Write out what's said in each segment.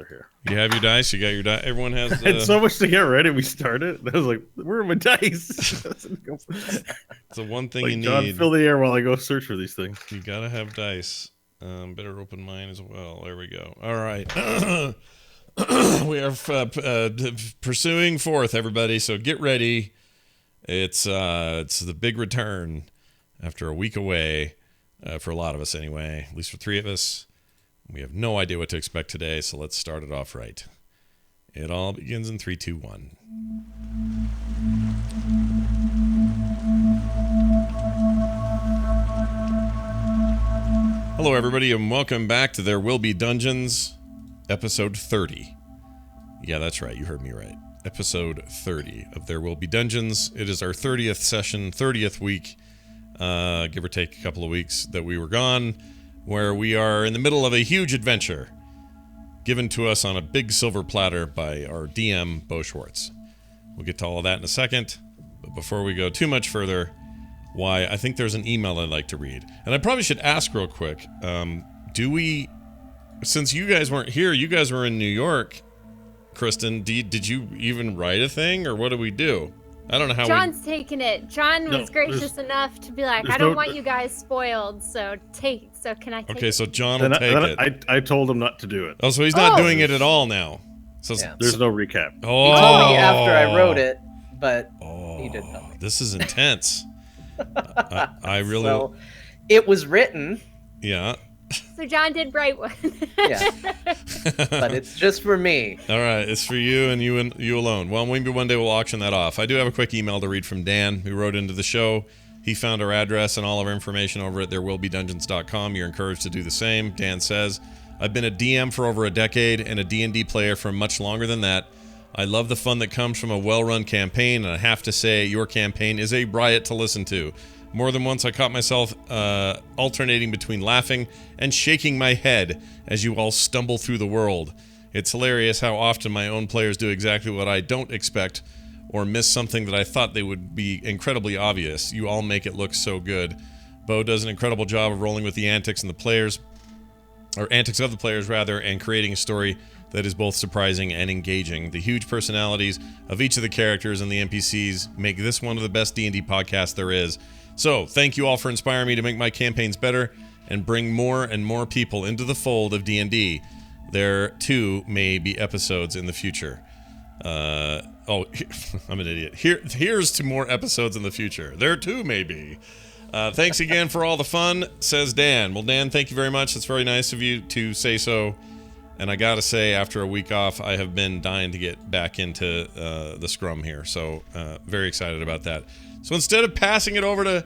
here. You have your dice. You got your dice. Everyone has. I had so much to get ready. We started. And I was like, "Where are my dice?" It's the one thing like, you John, need. fill the air while I go search for these things. You gotta have dice. Better open mine as well. There we go. All right. We are pursuing fourth, everybody. So get ready. It's the big return after a week away, for a lot of us anyway. At least for three of us. We have no idea what to expect today, so let's start it off right. It all begins in 3, 2, 1. Hello, everybody, and welcome back to There Will Be Dungeons, episode 30. Yeah, that's right. You heard me right. Episode 30 of There Will Be Dungeons. It is our 30th session, 30th week, give or take a couple of weeks that we were gone, where we are in the middle of a huge adventure given to us on a big silver platter by our DM, Bo Schwartz. We'll get to all of that in a second, but before we go too much further, I think there's an email I'd like to read. And I probably should ask real quick, since you guys weren't here, you guys were in New York, Kristen, did you even write a thing, or what do we do? I don't know how John's taking it. John was gracious enough to be like, I don't want you guys spoiled, so can I take it? Okay, so John will take it. I told him not to do it. Oh, so he's not doing it at all now. So there's no recap. Oh. He told me after I wrote it, but he didn't tell me. This is intense. I really... So, it was written. Yeah. So John did write one. Yeah. But it's just for me. All right, it's for you and you alone. Well, maybe one day we'll auction that off. I do have a quick email to read from Dan, who wrote into the show. He found our address and all of our information over at therewillbedungeons.com. You're encouraged to do the same. Dan says, I've been a DM for over a decade and a D&D player for much longer than that. I love the fun that comes from a well-run campaign, and I have to say your campaign is a riot to listen to. More than once I caught myself alternating between laughing and shaking my head as you all stumble through the world. It's hilarious how often my own players do exactly what I don't expect or miss something that I thought they would be incredibly obvious. You all make it look so good. Bo does an incredible job of rolling with the antics of the players, and creating a story that is both surprising and engaging. The huge personalities of each of the characters and the NPCs make this one of the best D&D podcasts there is. So, thank you all for inspiring me to make my campaigns better and bring more and more people into the fold of D&D. There, too, may be episodes in the future. I'm an idiot. Here's to more episodes in the future. There, too, may be. Thanks again for all the fun, says Dan. Well, Dan, thank you very much. It's very nice of you to say so. And I gotta say, after a week off, I have been dying to get back into the scrum here. So, very excited about that. So instead of passing it over to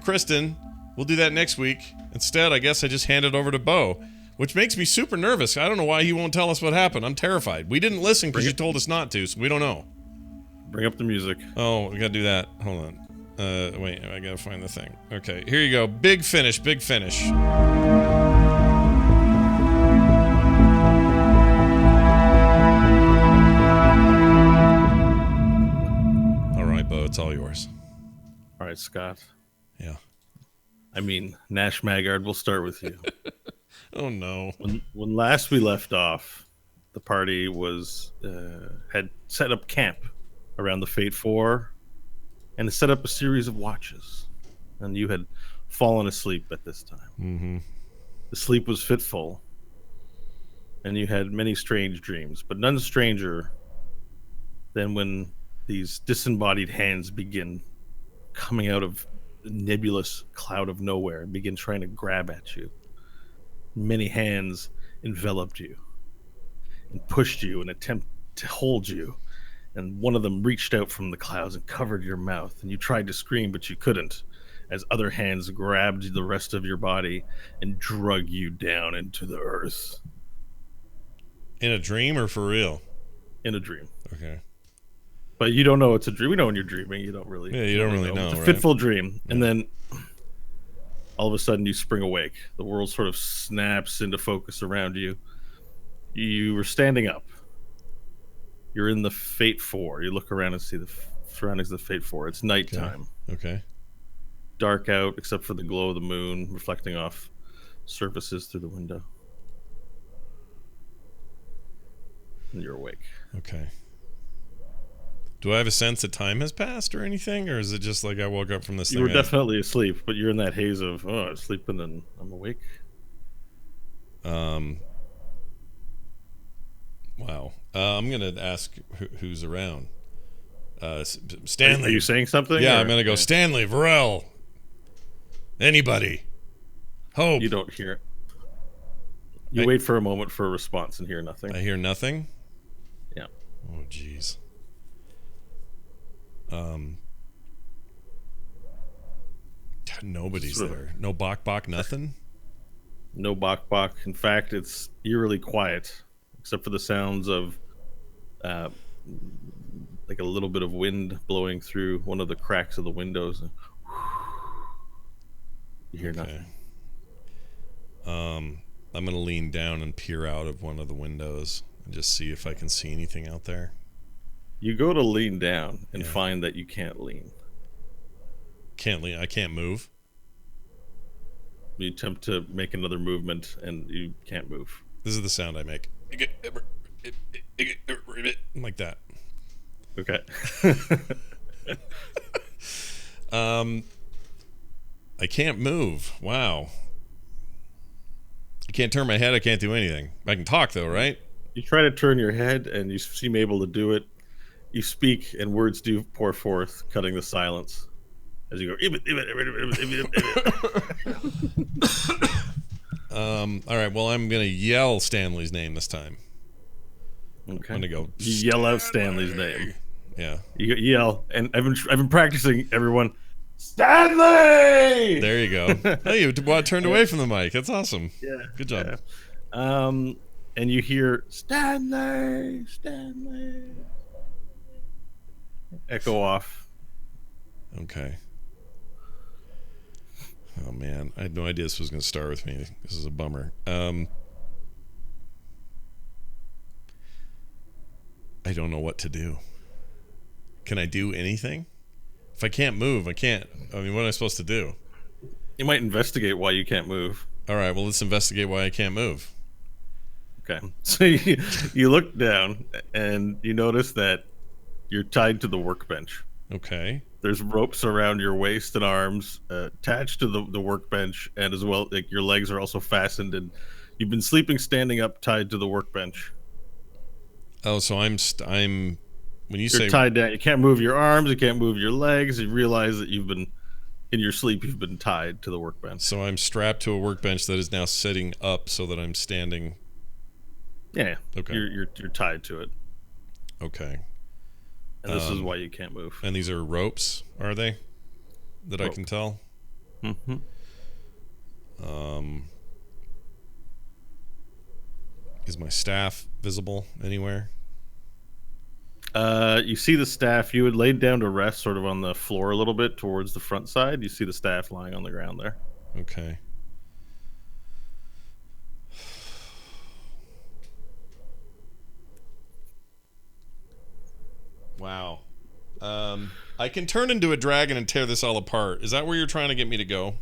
Kristen, we'll do that next week. Instead, I guess I just hand it over to Bo, which makes me super nervous. I don't know why he won't tell us what happened. I'm terrified. We didn't listen because you told us not to, so we don't know. Bring up the music. Oh, we gotta do that. Hold on. Wait, I gotta find the thing. Okay, here you go. Big finish, big finish. All right, Bo, it's all yours. All right, Scott. Yeah. I mean, Nash Maggard, we'll start with you. Oh, no. When last we left off, the party had set up camp around the Fate 4 and had set up a series of watches. And you had fallen asleep at this time. Mm-hmm. The sleep was fitful, and you had many strange dreams, but none stranger than when these disembodied hands begin coming out of a nebulous cloud of nowhere and begin trying to grab at you. Many hands enveloped you and pushed you in an attempt to hold you, and one of them reached out from the clouds and covered your mouth, and you tried to scream, but you couldn't, as other hands grabbed the rest of your body and drug you down into the earth. In a dream or for real? In a dream. Okay. But you don't know it's a dream. We know when you're dreaming. You don't really. Yeah, you don't really know. It's a right? fitful dream, and then all of a sudden you spring awake. The world sort of snaps into focus around you. You were standing up. You're in the Fate 4. You look around and see the surroundings of the Fate 4. It's nighttime. Okay. Dark out, except for the glow of the moon reflecting off surfaces through the window. and you're awake. Okay. Do I have a sense that time has passed or anything, or is it just like I woke up from this thing? You were definitely asleep, but you're in that haze of I'm sleeping and I'm awake. Wow. I'm gonna ask who's around. Stanley. Are you saying something? Yeah, I'm gonna go. Stanley, Varel. Anybody? Hope. You don't hear it. You wait for a moment for a response and hear nothing. I hear nothing? Yeah. Oh, jeez. Nobody's there. No bok, nothing? No bok. In fact, it's eerily quiet, except for the sounds of like a little bit of wind blowing through one of the cracks of the windows. You hear nothing. I'm going to lean down and peer out of one of the windows and just see if I can see anything out there. You go to lean down and find that you can't lean. Can't lean. I can't move. You attempt to make another movement and you can't move. This is the sound I make. Like that. Okay. I can't move. Wow. I can't turn my head. I can't do anything. I can talk though, right? You try to turn your head and you seem able to do it. You speak and words do pour forth, cutting the silence as you go. All right. Well, I'm gonna yell Stanley's name this time. Okay. I'm gonna go. You yell out Stanley's name. Yeah. You yell, and I've been practicing. Everyone, Stanley. There you go. Oh, you turned away from the mic. That's awesome. Yeah. Good job. Yeah. And you hear Stanley echo off. Okay. Oh man, I had no idea this was going to start with me. This is a bummer. I don't know what to do. Can I do anything? If I can't move, I can't. I mean, what am I supposed to do? You might investigate why you can't move. All right, well, let's investigate why I can't move. Okay. So you look down and you notice that you're tied to the workbench. Okay. There's ropes around your waist and arms attached to the workbench, and as well, like your legs are also fastened, and you've been sleeping standing up, tied to the workbench. Oh, so I'm when you say you're tied down, you can't move your arms, you can't move your legs. You realize that you've been in your sleep, you've been tied to the workbench. So I'm strapped to a workbench that is now sitting up, so that I'm standing. Yeah. Okay. You're tied to it. Okay. And this is why you can't move. And these are ropes, are they? That Rope. I can tell. Mm-hmm. Is my staff visible anywhere? You see the staff. You had laid down to rest sort of on the floor a little bit towards the front side. You see the staff lying on the ground there. Okay. Wow. I can turn into a dragon and tear this all apart. Is that where you're trying to get me to go?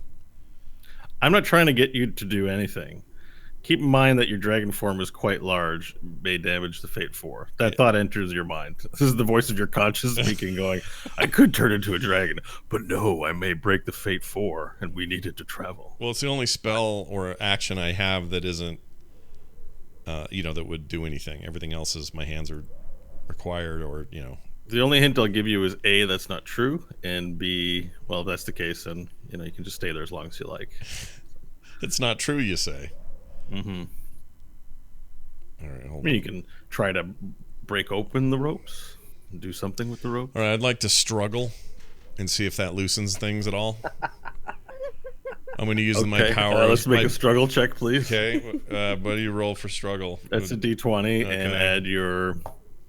I'm not trying to get you to do anything. Keep in mind that your dragon form is quite large, may damage the Fate 4. That thought enters your mind. This is the voice of your conscience speaking, going, I could turn into a dragon, but no, I may break the Fate 4, and we need it to travel. Well, it's the only spell or action I have that isn't, that would do anything. Everything else is my hands are required or, The only hint I'll give you is A, that's not true, and B, well, if that's the case, then, you can just stay there as long as you like. It's not true, you say? Mm-hmm. All right, hold I mean, on. you can try to break open the ropes and do something with the rope. All right, I'd like to struggle and see if that loosens things at all. I'm going to use my power. Let's make a struggle check, please. Okay, what do you roll for struggle? That's a D20, Okay. and add your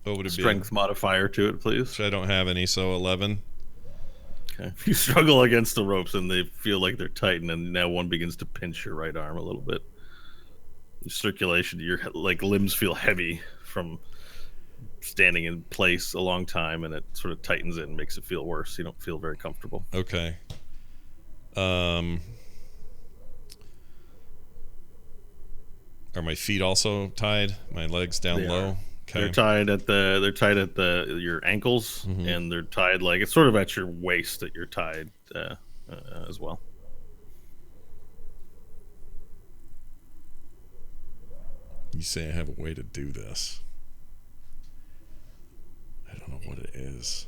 What would it strength modifier to it, please. be? I don't have any, so 11. Okay. If you struggle against the ropes and they feel like they're tight, and now one begins to pinch your right arm a little bit. The circulation, your limbs feel heavy from standing in place a long time, and it sort of tightens it and makes it feel worse. You don't feel very comfortable. Okay. Are my feet also tied? My legs down They low? are. Okay. They're tied at your ankles, and they're tied like it's sort of at your waist that you're tied as well. You say I have a way to do this. I don't know what it is.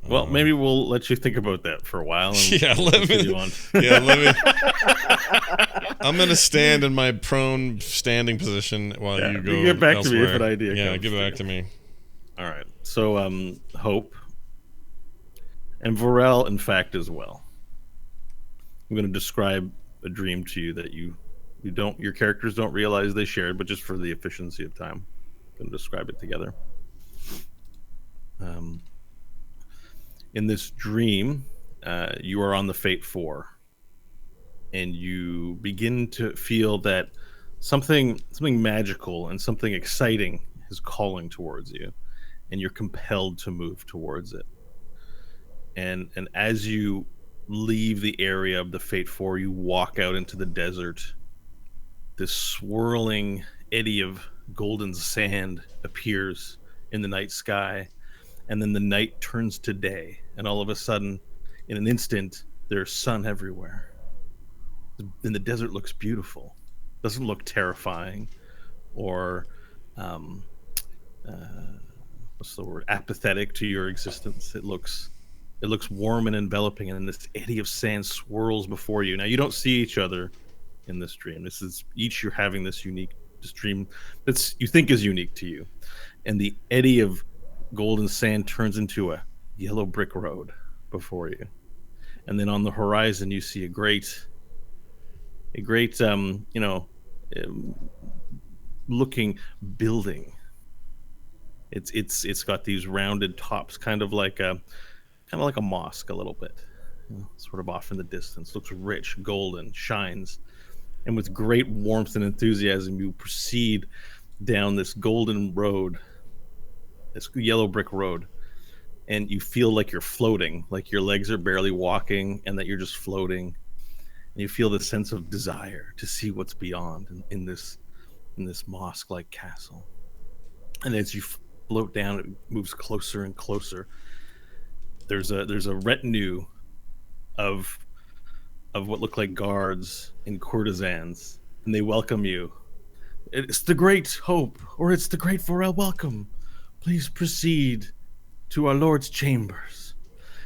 Well, maybe we'll let you think about that for a while. And let me. I'm gonna stand in my prone standing position while you go. Get back elsewhere. to me if an idea. Yeah, give it back to me. All right. So, Hope and Vorel, in fact, as well. I'm going to describe a dream to you that your characters don't realize they shared, but just for the efficiency of time, I'm going to describe it together. In this dream, you are on the Fate 4, and you begin to feel that something magical and something exciting is calling towards you, and you're compelled to move towards it. And as you leave the area of the Fate 4, you walk out into the desert. This swirling eddy of golden sand appears in the night sky, and then the night turns to day, and all of a sudden, in an instant, there's sun everywhere. And the desert looks beautiful. It doesn't look terrifying or what's the word? Apathetic to your existence. It looks warm and enveloping, and this eddy of sand swirls before you. Now, you don't see each other in this dream. This is you're having this dream that's you think is unique to you, and the eddy of golden sand turns into a yellow brick road before you, and then on the horizon you see a great looking building. It's got these rounded tops, kind of like a mosque a little bit, sort of off in the distance. Looks rich, golden, shines, and with great warmth and enthusiasm, you proceed down this golden road, this yellow brick road, and you feel like you're floating, like your legs are barely walking, and that you're just floating. And you feel this sense of desire to see what's beyond in this mosque-like castle. And as you float down, it moves closer and closer. There's a retinue of what look like guards and courtesans, and they welcome you. It's the Great Hope, or it's the Great Vorel. Welcome. Please proceed to our Lord's chambers.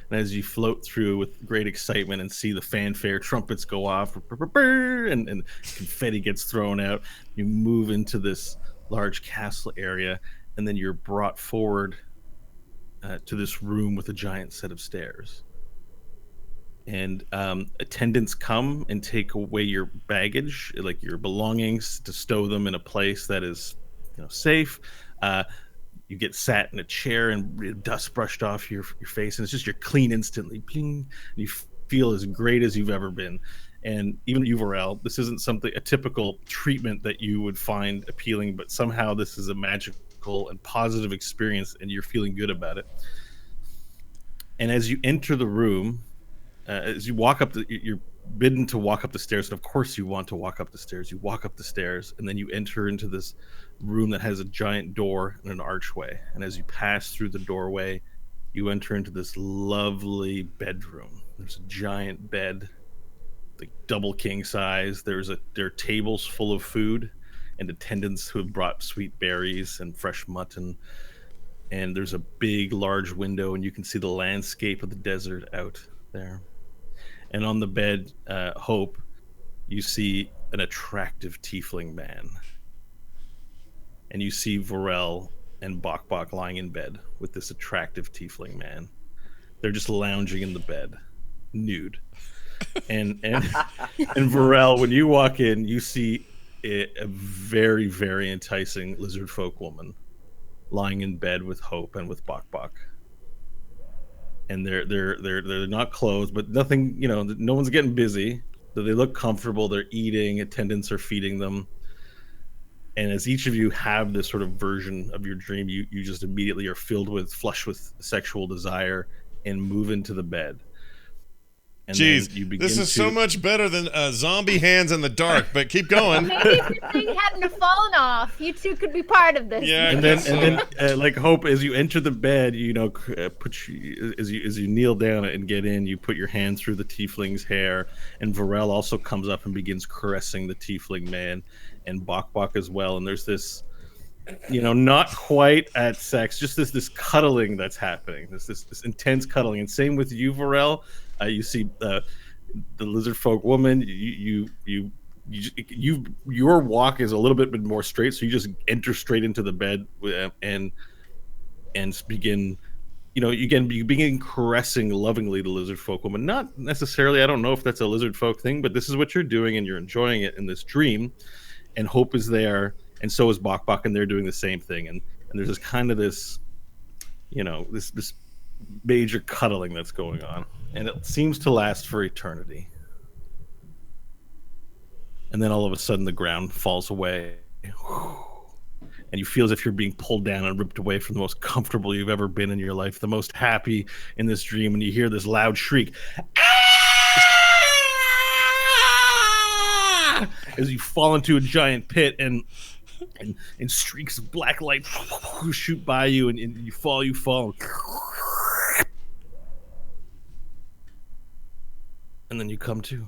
And as you float through with great excitement and see the fanfare, trumpets go off, and confetti gets thrown out, you move into this large castle area, and then you're brought forward to this room with a giant set of stairs. And attendants come and take away your baggage, like your belongings, to stow them in a place that is, safe. You get sat in a chair and dust brushed off your face, and it's just you're clean instantly. Pling, and you feel as great as you've ever been. And even you, Vorel, this isn't a typical treatment that you would find appealing, but somehow this is a magical and positive experience, and you're feeling good about it. And as you enter the room, as you walk up, you're bidden to walk up the stairs, and of course you want to walk up the stairs. You walk up the stairs, and then you enter into this room that has a giant door and an archway. And as you pass through the doorway, you enter into this lovely bedroom. There's a giant bed, like double king size. There are tables full of food and attendants who have brought sweet berries and fresh mutton. And there's a big, large window, and you can see the landscape of the desert out there. And on the bed, Hope, you see an attractive tiefling man. And you see Vorel and Bok lying in bed with this attractive tiefling man. They're just lounging in the bed, nude. And Vorel, when you walk in, you see a very, very enticing lizard folk woman lying in bed with Hope and with Bok. And they're not clothed, but nothing, no one's getting busy. They look comfortable. They're eating. Attendants are feeding them. And as each of you have this sort of version of your dream, you just immediately are flushed with sexual desire and move into the bed. And Jeez, this is so much better than zombie hands in the dark. But keep going. Maybe if your thing hadn't have fallen off, you two could be part of this. Yeah, and then like Hope, as you enter the bed, as you kneel down and get in, you put your hand through the tiefling's hair, and Varel also comes up and begins caressing the tiefling man, and Bok as well. And there's this, not quite at sex, just this cuddling that's happening, this intense cuddling. And same with you, Varel. You see the lizard folk woman. Your walk is a little bit more straight, so you just enter straight into the bed and begin. You begin caressing lovingly the lizard folk woman. Not necessarily. I don't know if that's a lizard folk thing, but this is what you're doing, and you're enjoying it in this dream. And Hope is there, and so is Bok, and they're doing the same thing. And there's this kind of this major cuddling that's going on, and it seems to last for eternity. And then all of a sudden the ground falls away, and you feel as if you're being pulled down and ripped away from the most comfortable you've ever been in your life, the most happy in this dream. And you hear this loud shriek as you fall into a giant pit, and streaks of black light shoot by you, and you fall. And then you come to,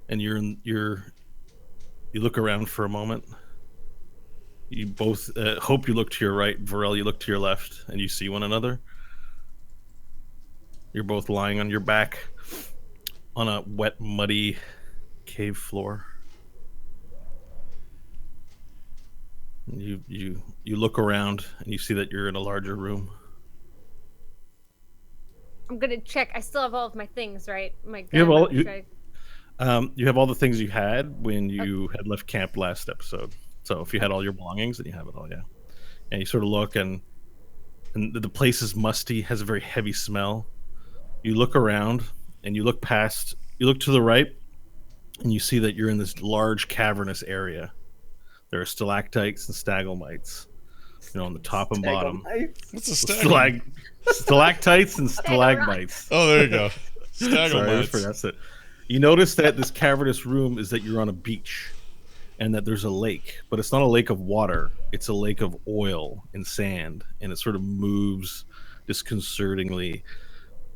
and you look around for a moment. You both Hope, you look to your right. Varel, you look to your left, and you see one another. You're both lying on your back on a wet, muddy cave floor. And you look around, and you see that you're in a larger room. I'm gonna check. I still have all of my things, right? My gun. You have all the things you had when you had left camp last episode. So if you had all your belongings, then you have it all, yeah. And you sort of look, and the place is musty, has a very heavy smell. You look around, and you look to the right, and you see that you're in this large cavernous area. There are stalactites and stalagmites, on the top and bottom. What's a stalagmite? Stalactites and stalagmites. Oh, there you go. Stalagmites. Sorry, that's it. You notice that this cavernous room is that you're on a beach, and that there's a lake, but it's not a lake of water. It's a lake of oil and sand, and it sort of moves disconcertingly,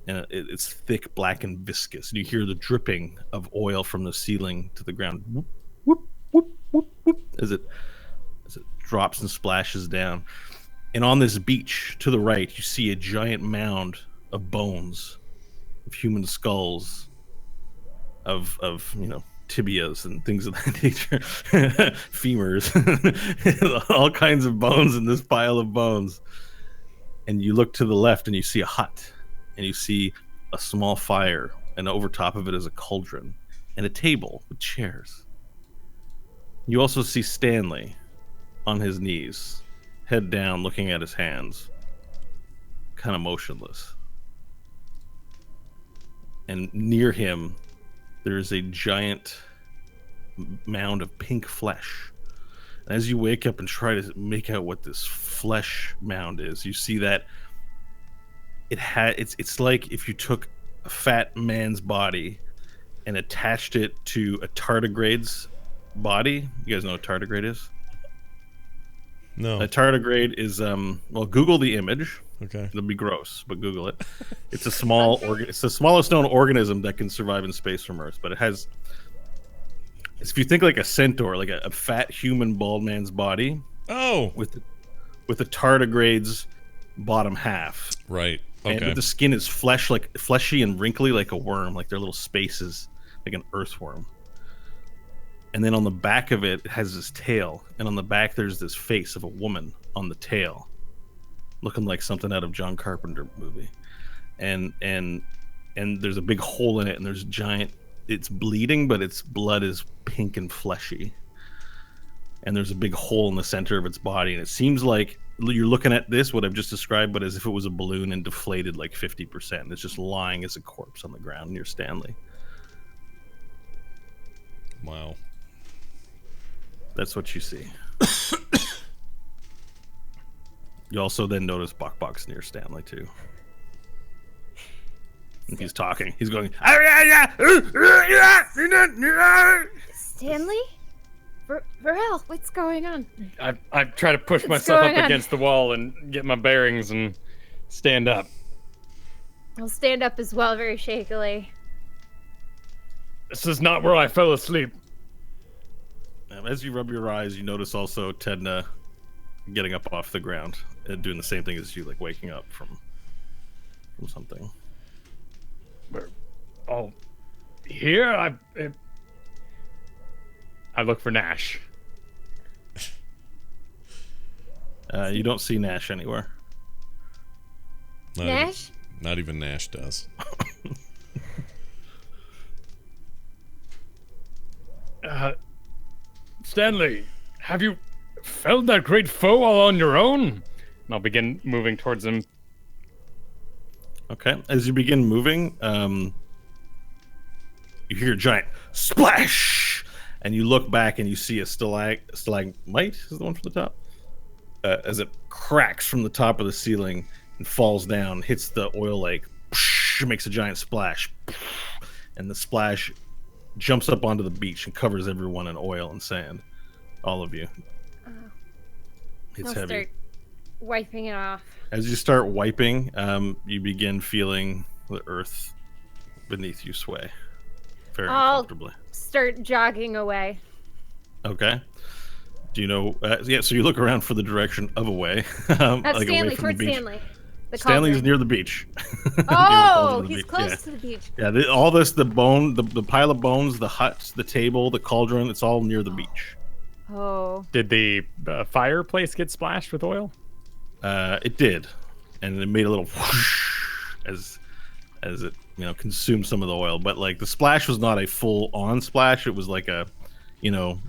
and it's thick, black, and viscous. And you hear the dripping of oil from the ceiling to the ground, whoop, whoop, whoop, whoop, whoop, as it drops and splashes down. And on this beach to the right, you see a giant mound of bones, of human skulls, of tibias and things of that nature, femurs, all kinds of bones in this pile of bones. And you look to the left, and you see a hut, and you see a small fire, and over top of it is a cauldron and a table with chairs. You also see Stanley on his knees, head down, looking at his hands, kind of motionless. And near him, there's a giant mound of pink flesh. And as you wake up and try to make out what this flesh mound is, you see that it's like if you took a fat man's body and attached it to a tardigrade's body. You guys know what tardigrade is? No. A tardigrade is Google the image. Okay. It'll be gross, but Google it. It's a small it's the smallest known organism that can survive in space from Earth, but it has, if you think like a centaur, like a fat human bald man's body. Oh. With the tardigrade's bottom half. Right. Okay. And the skin is fleshy and wrinkly like a worm, like their little spaces, like an earthworm. And then on the back of it, it has this tail, and on the back there's this face of a woman on the tail, looking like something out of John Carpenter movie. And there's a big hole in it, and there's it's bleeding, but its blood is pink and fleshy. And there's a big hole in the center of its body, and it seems like you're looking at this, what I've just described, but as if it was a balloon and deflated like 50%. It's just lying as a corpse on the ground near Stanley. Wow. That's what you see. You also then notice Bok's near Stanley too. And he's talking. He's going. Stanley? Varel, what's going on? I try to push myself up against the wall and get my bearings and stand up. I'll stand up as well, very shakily. This is not where I fell asleep. As you rub your eyes, you notice also Tedna getting up off the ground and doing the same thing as you, like waking up from something. We're all here. I look for Nash. You don't see Nash anywhere. Nash? Not even Nash does. Stanley, have you felled that great foe all on your own? And I'll begin moving towards him. Okay. As you begin moving, you hear a giant splash, and you look back and you see a stalagmite is the one from the top, as it cracks from the top of the ceiling and falls down, hits the oil lake, makes a giant splash, and the splash jumps up onto the beach and covers everyone in oil and sand. All of you. It's I'll heavy. start wiping it off. As you start wiping, you begin feeling the earth beneath you sway very uncomfortably. Start jogging away. Okay. Do you know? Yeah. So you look around for the direction of away, That's like Stanley, away from the towards beach. Stanley. The Stanley's cauldron. near the beach. Oh, Near the he's beach, close yeah. to the beach. Yeah, all this, the bone, the pile of bones, the hut, the table, the cauldron, it's all near the beach. Oh. Did the fireplace get splashed with oil? It did, and it made a little whoosh as it consumed some of the oil. But like the splash was not a full on splash; it was like a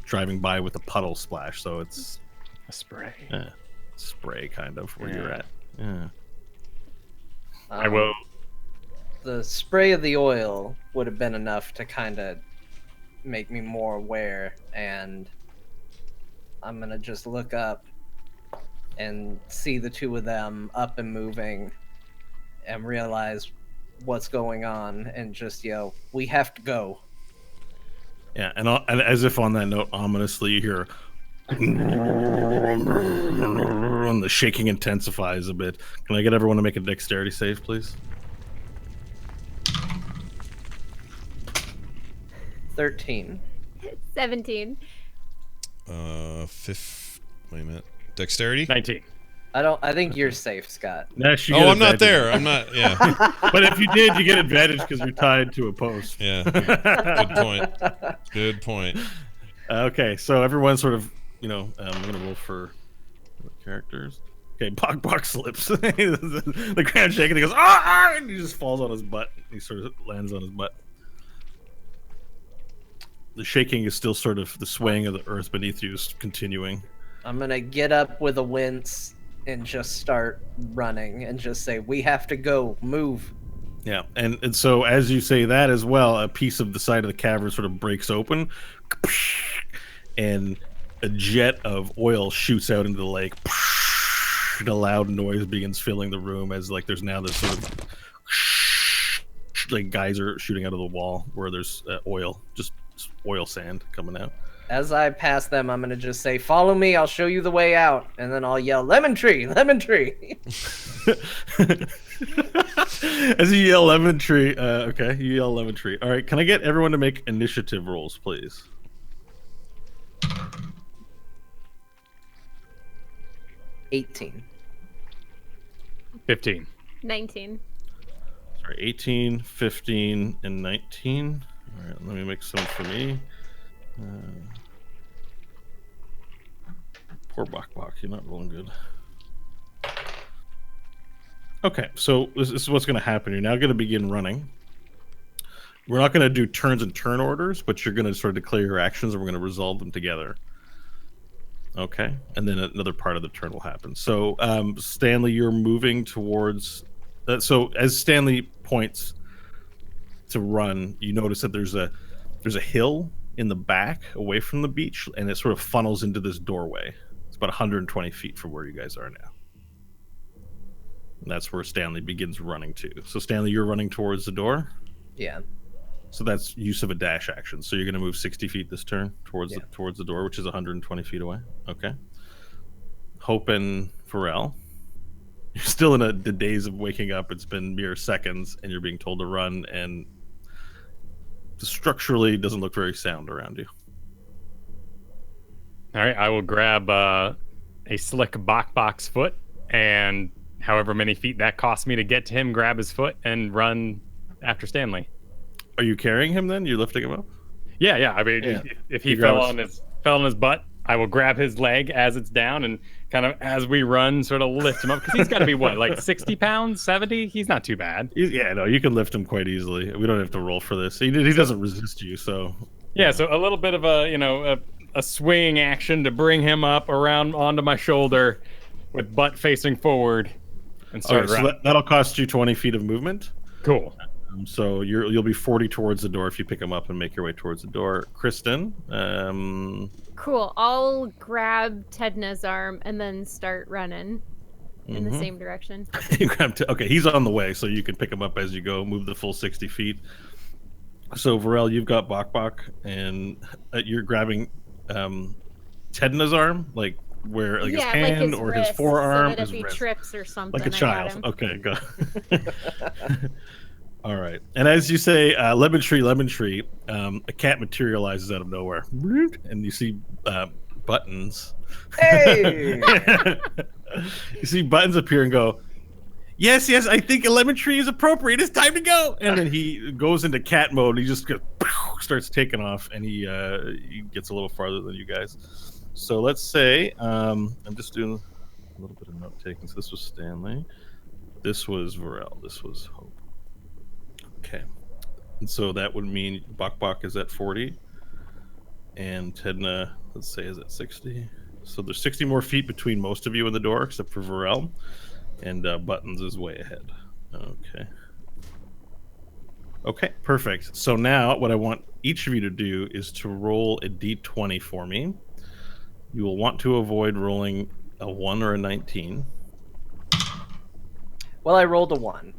driving by with a puddle splash. So it's A spray. spray kind of where you're at. Yeah. I will. The spray of the oil would have been enough to kind of make me more aware, and I'm gonna just look up and see the two of them up and moving and realize what's going on and just yell, "We have to go." Yeah, and as if on that note, ominously, you hear and the shaking intensifies a bit. Can I get everyone to make a dexterity save, please? 13. 17. Wait a minute. Dexterity? 19. I think you're safe, Scott. Nash, you Oh, get I'm not advantage. there. I'm not. Yeah. But if you did, you get advantage because you're tied to a post. Yeah. Good point. Good point. Okay, so everyone sort of, I'm gonna roll for the characters. Okay, Bok slips. The ground shaking. He goes, ah! And he just falls on his butt. He sort of lands on his butt. The shaking is still sort of the swaying of the earth beneath you is continuing. I'm gonna get up with a wince and just start running and just say, "We have to go. Move." Yeah, and so as you say that as well, a piece of the side of the cavern sort of breaks open, and a jet of oil shoots out into the lake. And a loud noise begins filling the room as there's now this sort of like geyser shooting out of the wall where there's oil, just oil sand coming out. As I pass them, I'm gonna just say, "Follow me. I'll show you the way out." And then I'll yell, "Lemon tree, lemon tree." As you yell lemon tree, okay, you yell lemon tree. All right, can I get everyone to make initiative rolls, please? 18. 15. 19. Sorry, 18, 15, and 19. All right, let me make some for me. Poor Bok, you're not rolling good. Okay, so this is what's going to happen. You're now going to begin running. We're not going to do turns and turn orders, but you're going to sort of declare your actions, and we're going to resolve them together. Okay, and then another part of the turn will happen. So, Stanley, you're moving towards... so, as Stanley points to run, you notice that there's a hill in the back away from the beach, and it sort of funnels into this doorway. It's about 120 feet from where you guys are now. And that's where Stanley begins running to. So Stanley, you're running towards the door. Yeah. So that's use of a dash action. So you're going to move 60 feet this turn towards Yeah. towards the door, which is 120 feet away. Okay. Hope and Pharrell. You're still in the daze of waking up. It's been mere seconds, and you're being told to run, and structurally doesn't look very sound around you. All right, I will grab a slick box foot, and however many feet that costs me to get to him, grab his foot and run after Stanley. Are you carrying him then? You're lifting him up? Yeah. I mean, Yeah. if he You fell grab on his butt, I will grab his leg as it's down and kind of as we run, sort of lift him up because he's got to be what, like 60 pounds, 70? He's not too bad. Yeah, no, you can lift him quite easily. We don't have to roll for this. He doesn't resist you, so. Yeah, so a little bit of a swinging action to bring him up around onto my shoulder with butt facing forward and start So running. that'll cost you 20 feet of movement. Cool. So you'll be 40 towards the door if you pick him up and make your way towards the door. Kristen, Cool. I'll grab Tedna's arm and then start running in the same direction. you okay, he's on the way, so you can pick him up as you go. Move the full 60 feet. So Varel, you've got Bok, and you're grabbing Tedna's arm, like where, like his hand like his or wrist, his forearm, so that his if he wrist. trips or something, Like a I got child. him. Okay, go. All right. And as you say, lemon tree, a cat materializes out of nowhere, and you see Buttons. Hey! You see Buttons appear and go, yes, I think a lemon tree is appropriate. It's time to go. And then he goes into cat mode. And he just starts taking off, and he gets a little farther than you guys. So let's say I'm just doing a little bit of note taking. So this was Stanley. This was Varel. This was Hope. Okay. And so that would mean Bok is at 40. And Tedna, let's say, is at 60. So there's 60 more feet between most of you and the door, except for Varel. And Buttons is way ahead. Okay. Okay, perfect. So now what I want each of you to do is to roll a d20 for me. You will want to avoid rolling a 1 or a 19. Well, I rolled a 1.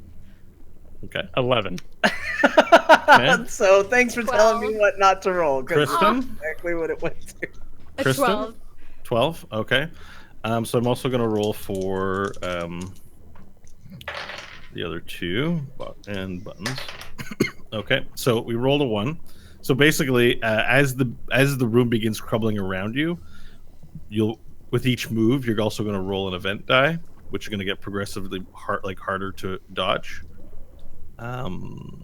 Okay. 11. Okay. So thanks for telling me 12. what not to roll. 'Cause Kristen? that's exactly what it went to. A Kristen? 12. 12? Okay. So I'm also going to roll for the other two and Buttons. Okay. So we rolled a 1. So basically, as the room begins crumbling around you, with each move, you're also going to roll an event die, which you're going to get progressively harder to dodge.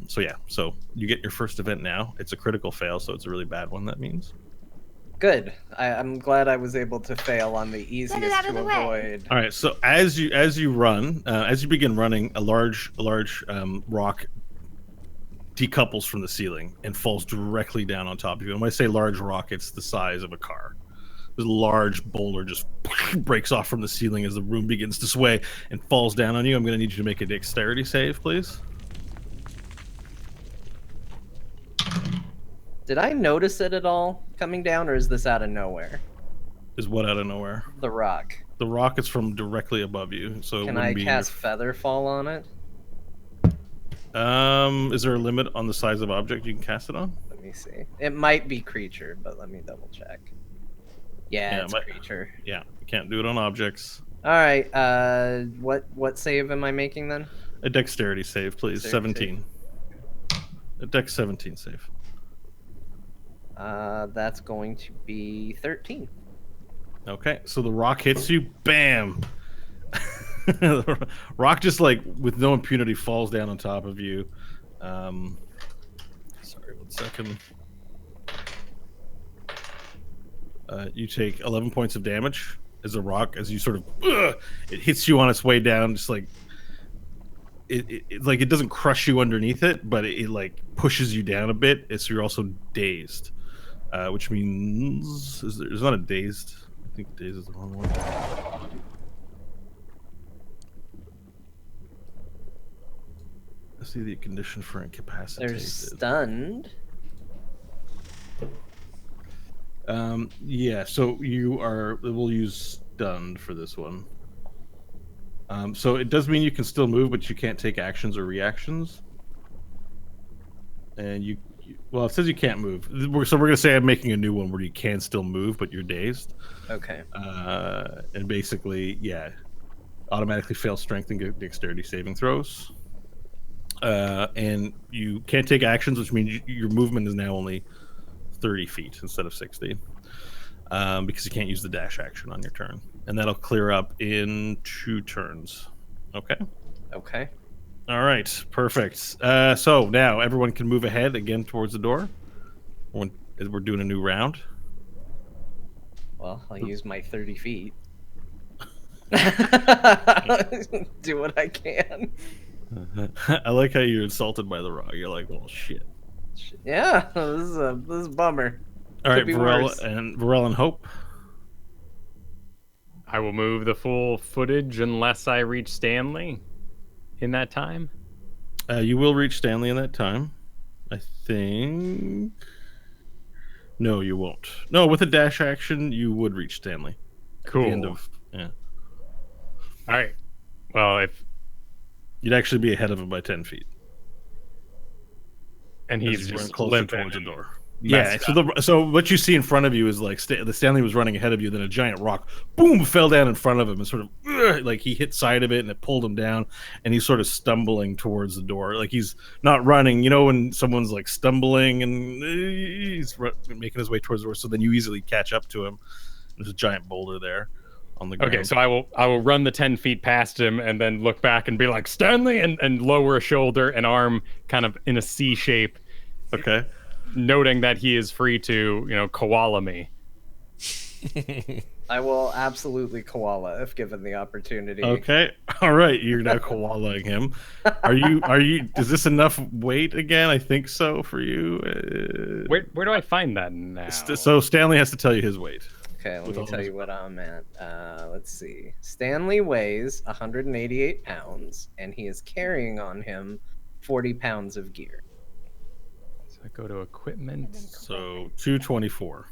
So you get your first event now. It's a critical fail, so it's a really bad one, that means. Good. I'm glad I was able to fail on the easiest out of to the way. avoid. All right. So as you run, as you begin running, a large rock decouples from the ceiling and falls directly down on top of you. And when I say large rock, it's the size of a car. This large boulder just breaks off from the ceiling as the room begins to sway and falls down on you. I'm going to need you to make a dexterity save, please. Did I notice it at all coming down, or is this out of nowhere? Is what out of nowhere? The rock. The rock is from directly above you, so it Can wouldn't I be cast Featherfall on it? Is there a limit on the size of object you can cast it on? Let me see. It might be creature, but let me double check. Yeah, it's creature. Yeah, you can't do it on objects. All right. What save am I making then? A dexterity save, please. Dexterity 17. A dex 17 save. That's going to be 13. Okay, so the rock hits you. Bam! The rock just with no impunity falls down on top of you. Sorry, 1 second. You take 11 points of damage as a rock, as you sort of it hits you on its way down, just it doesn't crush you underneath it, but it pushes you down a bit, so you're also dazed, which means there's not a dazed. I think dazed is the wrong one. I see the condition for incapacitated. There's stunned. Yeah, so we'll use stunned for this one. So it does mean you can still move, but you can't take actions or reactions. And well, it says you can't move. So we're gonna say I'm making a new one where you can still move, but you're dazed. Okay. And basically, yeah, automatically fail strength and dexterity saving throws. And you can't take actions, which means your movement is now only 30 feet instead of 60. Because you can't use the dash action on your turn. And that'll clear up in 2 turns. Okay? Okay. All right, perfect. So now everyone can move ahead again towards the door. We're doing a new round. Well, I'll use my 30 feet. Do what I can. I like how you're insulted by the rock. You're like, well, shit. Yeah, this is a bummer. All right, Could be Varel worse. and Hope. I will move the full footage unless I reach Stanley in that time. You will reach Stanley in that time, I think. No, you won't. No, with a dash action, you would reach Stanley. Cool. At the end of, yeah. All right. Well, if You'd actually be ahead of him by 10 feet. and As he's you run just closer limping towards the and door. messed Yeah, up. so what you see in front of you is like the Stanley was running ahead of you, then a giant rock, boom, fell down in front of him and sort of like he hit side of it and it pulled him down, and he's sort of stumbling towards the door, like he's not running. You know when someone's like stumbling and he's making his way towards the door, so then you easily catch up to him. There's a giant boulder there on the ground. Okay, so I will run the 10 feet past him and then look back and be like, Stanley, and lower a shoulder and arm kind of in a C shape, Okay. noting that he is free to, koala me. I will absolutely koala if given the opportunity. Okay. All right. You're now koalaing him. Are you? Is this enough weight again? I think so for you. Where do I find that now? So Stanley has to tell you his weight. Okay, let With me all tell his- you what I'm at. Let's see. Stanley weighs 188 pounds, and he is carrying on him 40 pounds of gear. So I go to equipment. So 224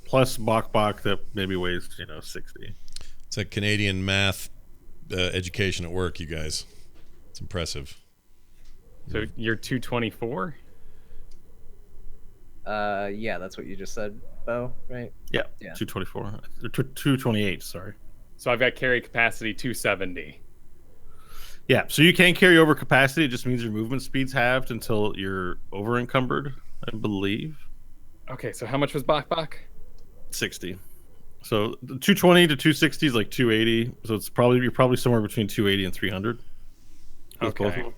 plus Bok that maybe weighs 60. It's a Canadian math education at work, you guys. It's impressive. So you're 224? Yeah, that's what you just said, Bo, right? Yeah. Yeah. 224. 228. Sorry. So I've got carry capacity 270. Yeah. So you can carry over capacity. It just means your movement speed's halved until you're over encumbered, I believe. Okay, so how much was Bok? 60. So the 220 to 260 is like 280. So you're probably somewhere between 280 and 300. With both of Okay. them.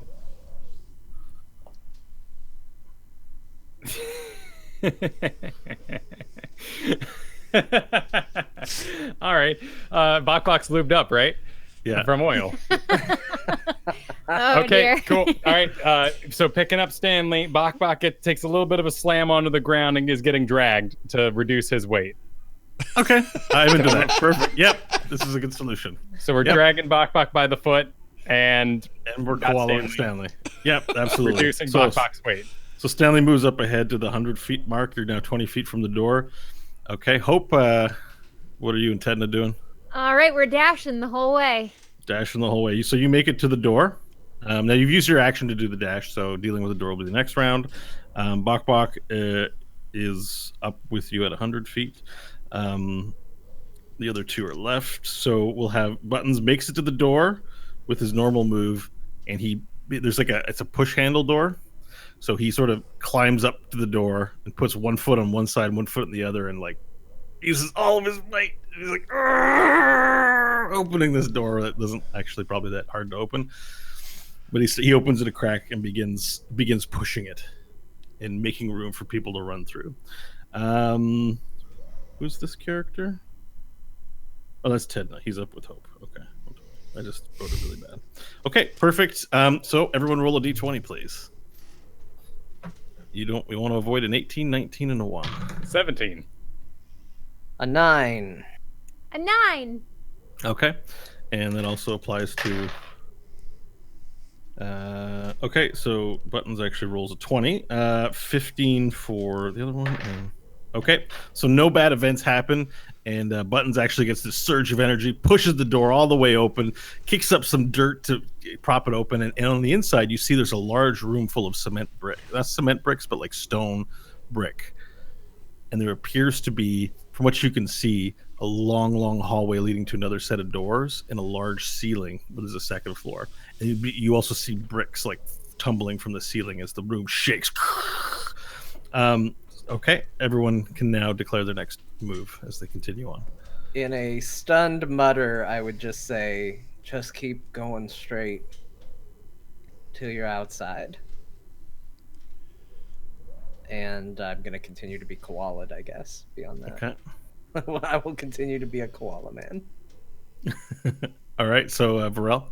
All right. Bok's lubed up, right? Yeah. From oil. Oh, Okay, dear. cool. All right. So picking up Stanley, Bok takes a little bit of a slam onto the ground and is getting dragged to reduce his weight. Okay. I'm into that. Perfect. Yep. This is a good solution. So we're Yep. dragging Bok by the foot and And we're Got koalaing Stanley. Yep, absolutely. reducing So, Bok's weight. so Stanley moves up ahead to the 100 feet mark. You're now 20 feet from the door. Okay. Hope, what are you and Tedna doing? All right, we're dashing the whole way. Dashing the whole way. So you make it to the door. Now you've used your action to do the dash, so dealing with the door will be the next round. Bok is up with you at 100 feet. The other two are left. So we'll have Buttons makes it to the door with his normal move, and it's a push handle door. So he sort of climbs up to the door and puts one foot on one side, one foot on the other, and like uses all of his might. He's like opening this door that isn't actually probably that hard to open, but he opens it a crack and begins pushing it and making room for people to run through. Who's this character? Oh, that's Tedna. He's up with Hope. Okay, I just wrote it really bad. Okay, perfect. So everyone roll a d20, please. We want to avoid an 18, 19, and a 1. 17. A 9. A 9. Okay, and that also applies to. Okay, so Buttons actually rolls a 20. 15 for the other one. Okay, so no bad events happen. And Buttons actually gets this surge of energy, pushes the door all the way open, kicks up some dirt to prop it open, and on the inside you see there's a large room full of cement brick. Not cement bricks, but like stone brick. And there appears to be, from what you can see, a long hallway leading to another set of doors and a large ceiling where there's a second floor. And you also see bricks like tumbling from the ceiling as the room shakes. Okay, everyone can now declare their next move as they continue on. In a stunned mutter, I would just say, just keep going straight till you're outside. And I'm going to continue to be koala'd, I guess, beyond that. Okay. I will continue to be a koala man. All right, so Varel.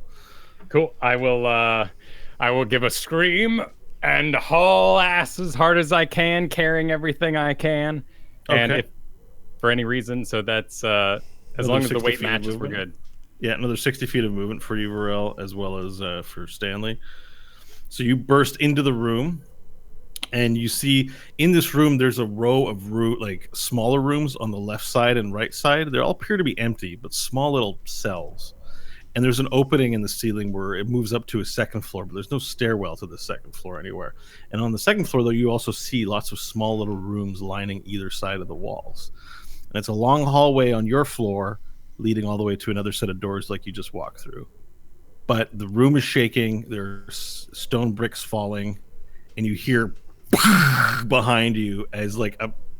Cool. I will give a scream and haul ass as hard as I can, carrying everything I can. And Okay. if for any reason, so that's as long as the 60 weight feet of matches, we're movement. good. Yeah, another 60 feet of movement for you, Varel, as well as for Stanley. So you burst into the room, and you see in this room there's a row of smaller rooms on the left side and right side. They all appear to be empty, but small little cells. And there's an opening in the ceiling where it moves up to a second floor, but there's no stairwell to the second floor anywhere. And on the second floor, though, you also see lots of small little rooms lining either side of the walls. And it's a long hallway on your floor leading all the way to another set of doors like you just walked through. But the room is shaking, there's stone bricks falling, and you hear behind you as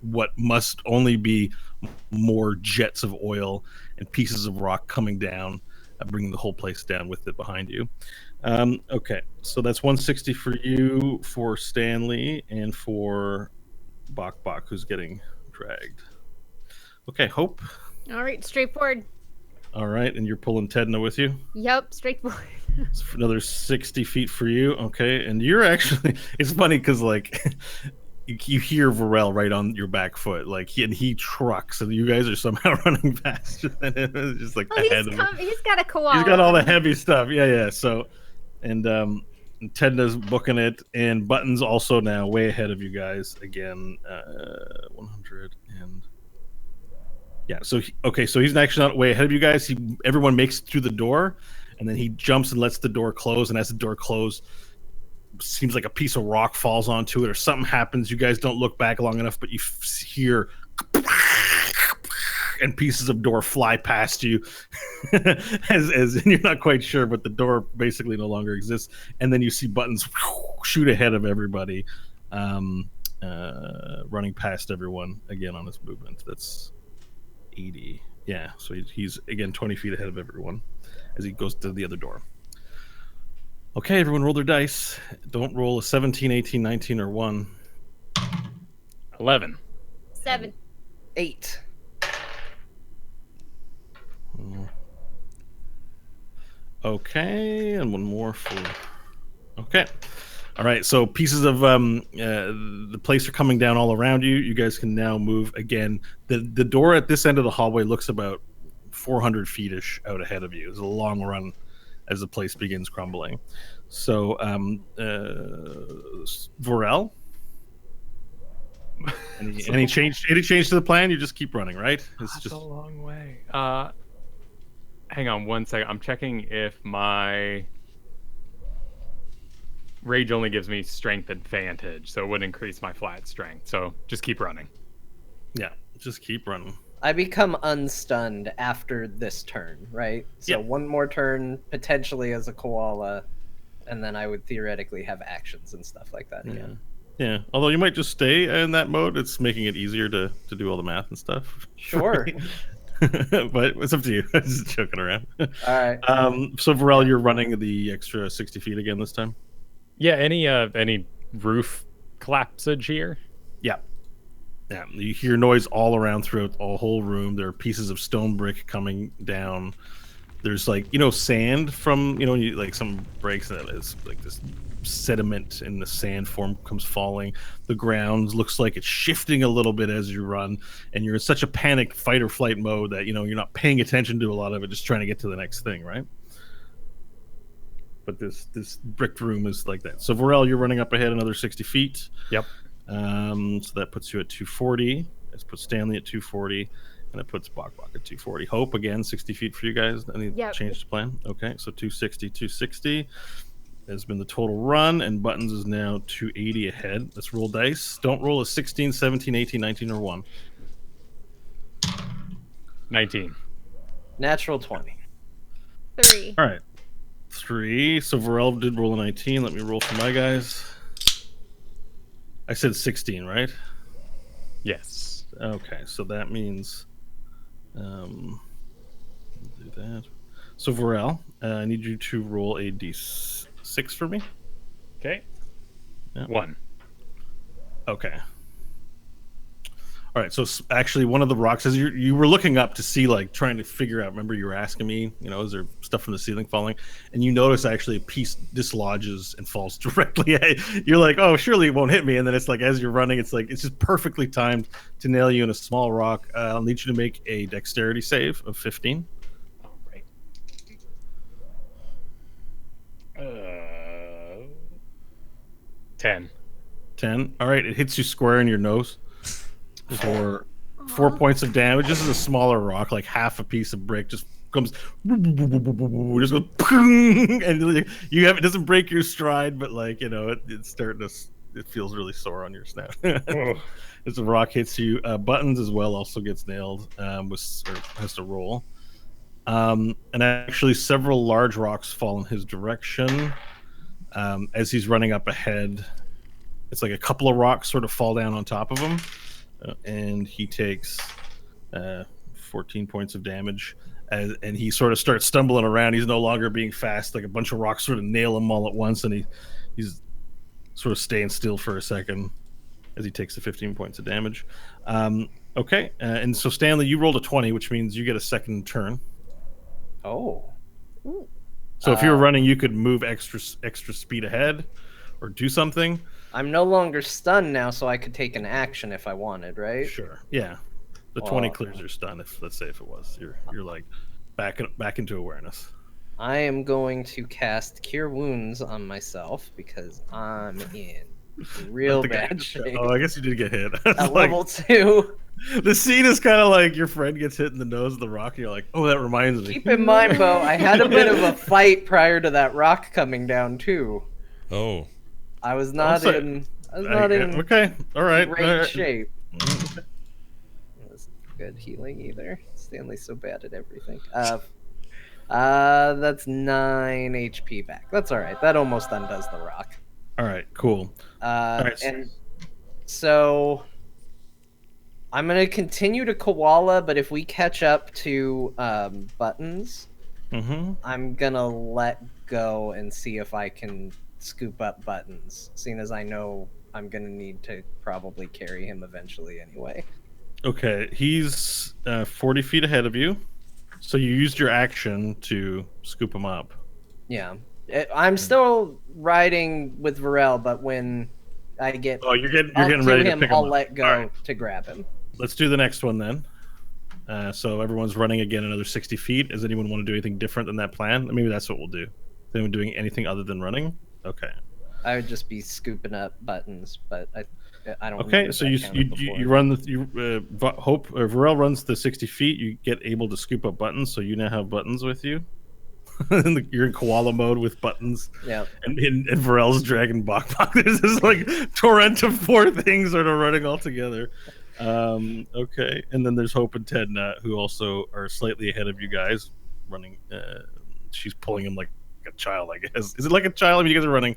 what must only be more jets of oil and pieces of rock coming down, bringing the whole place down with it behind you. Okay, so that's 160 for you, for Stanley, and for Bok, who's getting dragged. Okay, Hope. All right, straightforward. All right, and you're pulling Tedna with you. Yep, straightforward. It's for another 60 feet for you. Okay, and you're actually, it's funny because you hear Varel right on your back foot, he trucks, and you guys are somehow running faster than him. It's just ahead of him. He's got a koala. He's got all the heavy stuff. Yeah. So, and Tedna's booking it, and Button's also now way ahead of you guys again. 100 and yeah. So so he's actually not way ahead of you guys. Everyone makes it through the door, and then he jumps and lets the door close. And as the door closes, seems like a piece of rock falls onto it, or something happens. You guys don't look back long enough, but you hear and pieces of door fly past you as you're not quite sure, but the door basically no longer exists. And then you see Buttons shoot ahead of everybody, running past everyone again on his movement. That's 80. Yeah, so he's again 20 feet ahead of everyone as he goes to the other door. Okay, everyone roll their dice. Don't roll a 17, 18, 19, or 1. 11. 7. 8. Okay, and one more for... Okay. All right, so pieces of the place are coming down all around you. You guys can now move again. The door at this end of the hallway looks about 400 feet-ish out ahead of you. It's a long run as the place begins crumbling. So, Varel? Any change to the plan? You just keep running, right? That's a long way. Hang on one second. I'm checking if my rage only gives me strength advantage, so it would increase my flat strength. So just keep running. Yeah, just keep running. I become unstunned after this turn, right? So Yep. one more turn, potentially as a koala, and then I would theoretically have actions and stuff like that again. Yeah, although you might just stay in that mode. It's making it easier to do all the math and stuff. Sure. But it's up to you. I'm just joking around. All right. So Varel, you're running the extra 60 feet again this time? Yeah, any roof collapsage here? Yeah. Yeah, you hear noise all around throughout the whole room. There are pieces of stone brick coming down. There's sand from, some breaks that is this sediment in the sand form comes falling. The ground looks like it's shifting a little bit as you run, and you're in such a panicked fight or flight mode that, you're not paying attention to a lot of it, just trying to get to the next thing, right? But this bricked room is like that. So Varel, you're running up ahead another 60 feet. Yep. So that puts you at 240. Let's put Stanley at 240. And it puts Bok Bok at 240. Hope, again, 60 feet for you guys. Any Yep. change to plan? Okay, so 260, 260 has been the total run, and Buttons is now 280 ahead. Let's roll dice. Don't roll a 16, 17, 18, 19, or 1. 19. Natural 20. 3. All right. 3. So Varel did roll a 19. Let me roll for my guys. I said 16, right? Yes. Okay, so that means do that. So Varel, I need you to roll a d6 for me. Okay. Yeah. 1. Okay. All right. So actually, one of the rocks, as you were looking up to see, like trying to figure out. Remember, you were asking me, is there stuff from the ceiling falling? And you notice actually a piece dislodges and falls directly at. You're like, oh, surely it won't hit me. And then it's like, as you're running, it's just perfectly timed to nail you in a small rock. I'll need you to make a dexterity save of 15. All right. 10. 10. All right. It hits you square in your nose for 4 points of damage. This is a smaller rock, like half a piece of brick, just comes, just goes, and you have, it doesn't break your stride, but it's starting to, it feels really sore on your snout. As the rock hits you, Buttons as well also gets nailed, or has to roll. And actually, several large rocks fall in his direction as he's running up ahead. It's like a couple of rocks sort of fall down on top of him. And he takes 14 points of damage, and he sort of starts stumbling around. He's no longer being fast. Like a bunch of rocks sort of nail him all at once, and he's sort of staying still for a second as he takes the 15 points of damage. Okay, and so Stanley, you rolled a 20, which means you get a second turn. Oh. So if you were running, you could move extra speed ahead or do something. I'm no longer stunned now, so I could take an action if I wanted, right? Sure. Yeah. The 20 clears your stun. If let's say if it was, you're like back into awareness. I am going to cast Cure Wounds on myself because I'm in real bad shape. Oh, I guess you did get hit. At level 2. The scene is kind of like your friend gets hit in the nose of the rock. And you're like, oh, that reminds me. Keep in mind, Bo, I had a bit of a fight prior to that rock coming down too. Oh. I was not in okay. All right. great shape. That's good healing either. Stanley's so bad at everything. That's 9 HP back. That's all right. That almost undoes the rock. All right. Cool. Right. And so I'm gonna continue to koala, but if we catch up to Buttons, I'm gonna let go and see if I can scoop up Buttons, seeing as I know I'm gonna need to probably carry him eventually anyway. Okay, he's 40 feet ahead of you, so you used your action to scoop him up. Yeah, I'm still riding with Varel, but when I get you're getting ready to pick him I'll up. let go Right. to grab him. Let's do the next one then. So everyone's running again another 60 feet. Does anyone want to do anything different than that plan? Maybe that's what we'll do. Is anyone doing anything other than running? Okay. I would just be scooping up Buttons, but I don't. Okay, so you run Hope or Varel runs the 60 feet. You get able to scoop up Buttons, so you now have Buttons with you. You're in koala mode with Buttons. Yeah. And Varel's dragging Bok Bok. There's this like torrent of 4 things sort of running all together. Okay, and then there's Hope and Tedna, who also are slightly ahead of you guys, running. She's pulling him like a child, I guess. Is it like a child? I mean, you guys are running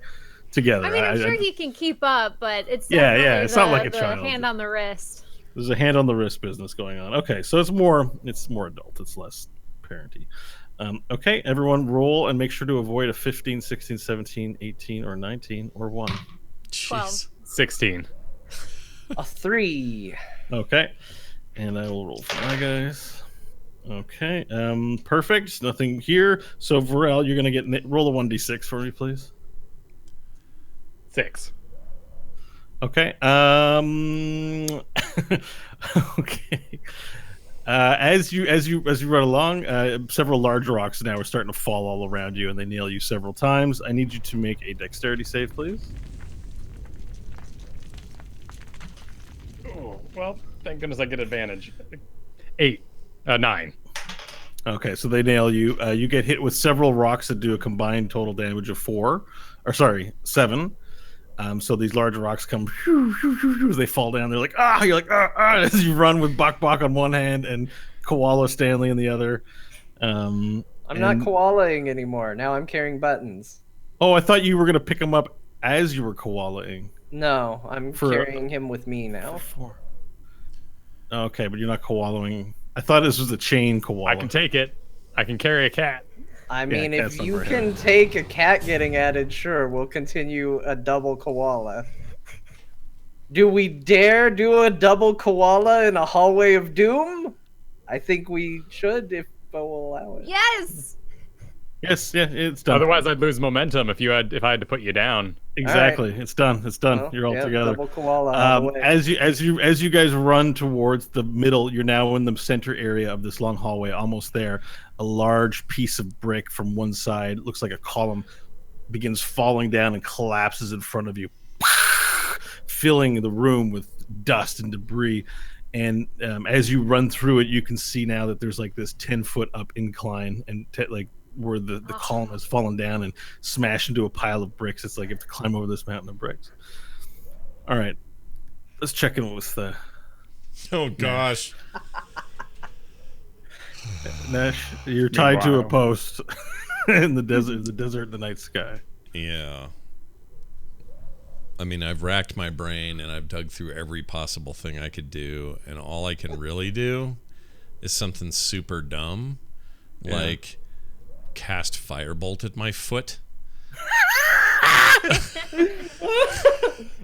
together. I mean, I'm sure he can keep up, but it's it's not like a child. Hand on the wrist. There's a hand on the wrist business going on. Okay, so it's more adult. It's less parenty. Okay, everyone roll and make sure to avoid a 15, 16, 17, 18, or 19, or 1. 12. 16. A 3. Okay, and I will roll for my guys. Okay, perfect. Nothing here. So Varel, you're gonna roll a 1d6 for me, please. 6. Okay. Okay. As you run along, several large rocks now are starting to fall all around you, and they nail you several times. I need you to make a dexterity save, please. Oh, well, thank goodness I get advantage. 9. Okay, so they nail you. You get hit with several rocks that do a combined total damage of 7. So these large rocks come, as they fall down. They're like, ah! You're like, ah! As you run with Bok Bok on one hand and Koala Stanley in the other. I'm not koalaing anymore. Now I'm carrying buttons. Oh, I thought you were gonna pick him up as you were koalaing. No, I'm carrying him with me now. Okay, but you're not koalaing. I thought this was a chain koala. I can take it. I can carry a cat. I mean, if you can take a cat getting added, sure, we'll continue a double koala. Do we dare do a double koala in a hallway of doom? I think we should if Bo will allow it. Yes. Yes, yeah, it's done. Otherwise, I'd lose momentum if I had to put you down. Exactly, right. It's done. It's done. Well, You're all together. Double koala. As you guys run towards the middle, you're now in the center area of this long hallway. Almost there, a large piece of brick from one side, looks like a column, begins falling down and collapses in front of you, filling the room with dust and debris. And as you run through it, you can see now that there's like this 10-foot up incline and where the column has fallen down and smashed into a pile of bricks. It's like you have to climb over this mountain of bricks. All right, let's check in with Oh gosh. Nash. You're tied to a post in the desert, the night sky. Yeah. I mean, I've racked my brain and I've dug through every possible thing I could do, and all I can really do is something super dumb, like cast firebolt at my foot.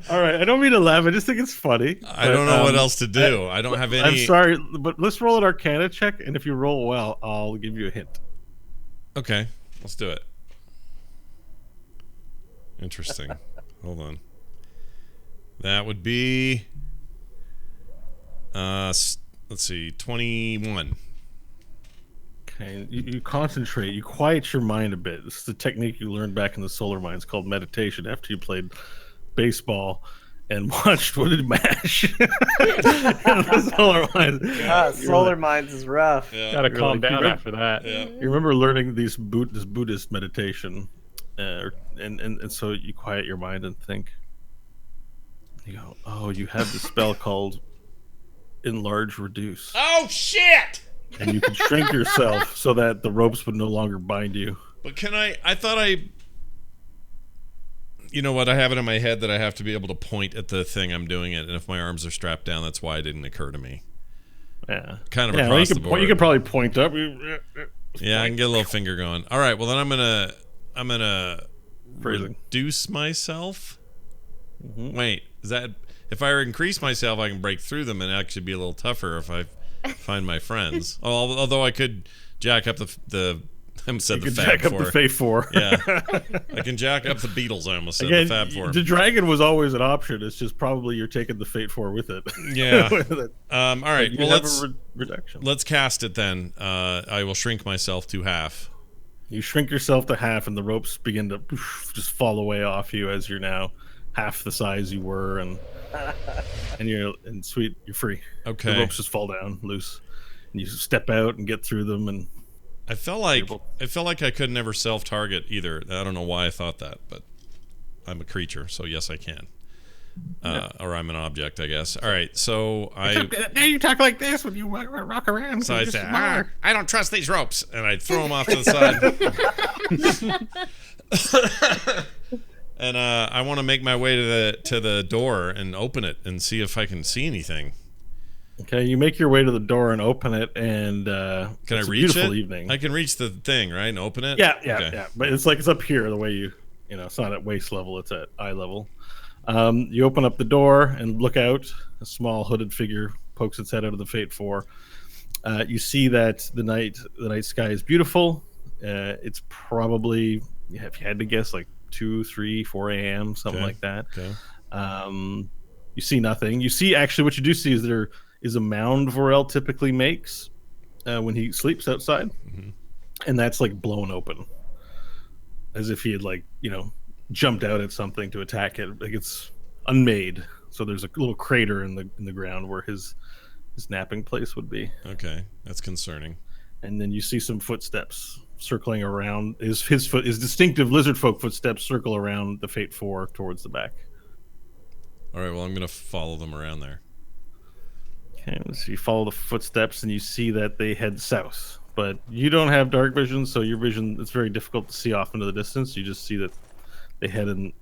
All right, I don't mean to laugh. I just think it's funny. I don't know what else to do. I don't have any. I'm sorry, but let's roll an Arcana check, and if you roll well, I'll give you a hint. Okay, let's do it. Interesting. Hold on. That would be let's see, 21. Okay, you concentrate, you quiet your mind a bit. This is a technique you learned back in the Solar Mines called meditation after you played baseball and watched MASH. Solar Mines. God, Solar Mines is rough. Yeah. Gotta calm down after that. Yeah. You remember learning this Buddhist meditation, and so you quiet your mind and think. You go, oh, you have this spell called Enlarge Reduce. Oh shit! And you can shrink yourself so that the ropes would no longer bind you. But I thought you know what, I have it in my head that I have to be able to point at the thing I'm doing it, and if my arms are strapped down, that's why it didn't occur to me. Yeah. Kind of across the board. You could probably point up. Yeah, I can get a little finger going. All right, well then I'm gonna Phrasing. reduce myself. Mm-hmm. Wait, is that if I increase myself, I can break through them and actually be a little tougher if I find my friends. Although I could jack up the I said You the can Fab jack up Four. the Fate 4. Yeah, I can jack up the Beatles. I almost said Again, the Fab Four. the dragon was always an option. It's just probably you're taking the Fate 4 with it. Yeah. With it. All right. You Well, have let's a reduction. let's cast it then. I will shrink myself to half. You shrink yourself to half, and the ropes begin to just fall away off you as you're now half the size you were, and you're free. Okay. The ropes just fall down loose, and you step out and get through them. And I felt like I could never self-target either. I don't know why I thought that, but I'm a creature, so yes, I can. Or I'm an object, I guess. All right, so now you talk like this when you rock around. So I say, I don't trust these ropes, and I throw them off to the side. And I want to make my way to the door and open it and see if I can see anything. Okay, you make your way to the door and open it, and can I reach a beautiful it? evening. I can reach the thing, right, and open it. Yeah. Okay. But it's up here the way you know. It's not at waist level; it's at eye level. You open up the door and look out. A small hooded figure pokes its head out of the Fate 4. You see that the night sky is beautiful. It's probably, if you had to guess, like 2, 3, 4 a.m., something like that. Okay. You see nothing. You see, actually, what you do see is there is a mound Vorel typically makes when he sleeps outside, and that's like blown open, as if he had jumped out at something to attack it. Like it's unmade, so there's a little crater in the ground where his his napping place would be. Okay, that's concerning. And then you see some footsteps circling around his distinctive lizard folk footsteps circle around the Fate 4 towards the back. All right, well, I'm gonna follow them around there. Okay, so you follow the footsteps and you see that they head south. But you don't have dark vision, so your vision, it's very difficult to see off into the distance. You just see that they head in,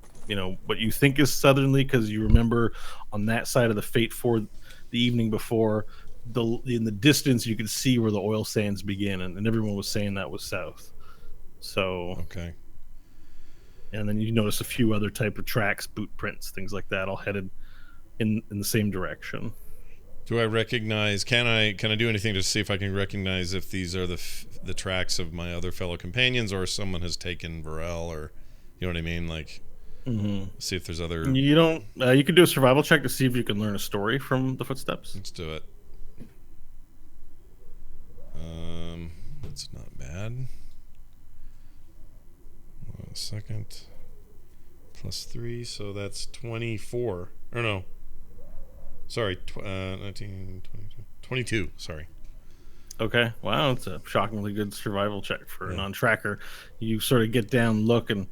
what you think is southerly, because you remember on that side of the Fate 4 the evening before, in the distance you could see where the oil sands begin, and everyone was saying that was south. So Okay. And then you notice a few other type of tracks, boot prints, things like that, all headed in the same direction. Do I recognize? Can I do anything to see if I can recognize if these are the tracks of my other fellow companions, or someone has taken Varel, or you know what I mean? Like, see if there's other. You don't. You can do a survival check to see if you can learn a story from the footsteps. Let's do it. That's not bad. 1 second. +3, so that's 24. Or no. Sorry, 19, 22. 22, sorry. Okay. Wow, it's a shockingly good survival check for a non-tracker. You sort of get down, look, and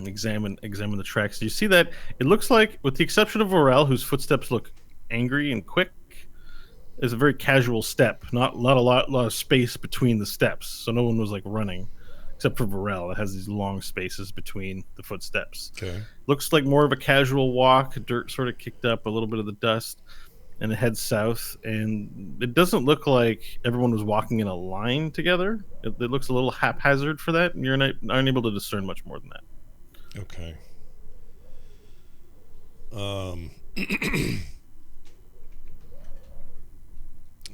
examine the tracks. You see that it looks like, with the exception of Varel, whose footsteps look angry and quick, is a very casual step. Not a lot of space between the steps, so no one was like running, except for Varel. It has these long spaces between the footsteps. Okay. Looks like more of a casual walk. Dirt sort of kicked up, a little bit of the dust, and it heads south. And it doesn't look like everyone was walking in a line together. It looks a little haphazard for that, and you're aren't able to discern much more than that. Okay.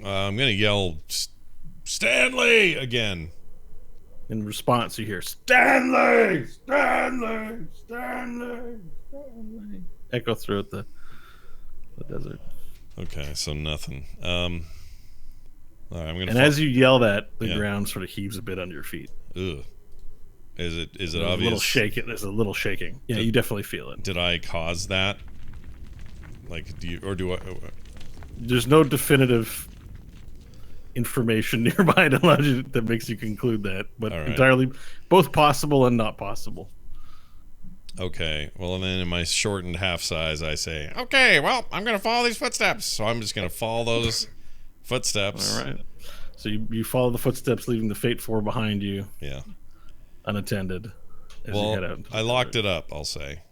I'm gonna yell Stanley again. In response, you hear Stanley, Stanley, Stanley, Stanley echo throughout the desert. Okay, so nothing. All right, I'm gonna. And as you yell that, the Yeah. ground sort of heaves a bit under your feet. Ugh. Is it There's obvious? a little shaking. There's a little shaking. Yeah, you definitely feel it. Did I cause that? Like, do I? There's no definitive information nearby that makes you conclude that, but All right. entirely both possible and not possible. Okay, well, and then in my shortened half size, I say, okay, well, I'm gonna follow these footsteps, so I'm just gonna follow those footsteps. All right. So you follow the footsteps, leaving the Fate 4 behind you, Yeah. unattended. As you head out Well, I locked it up, I'll say.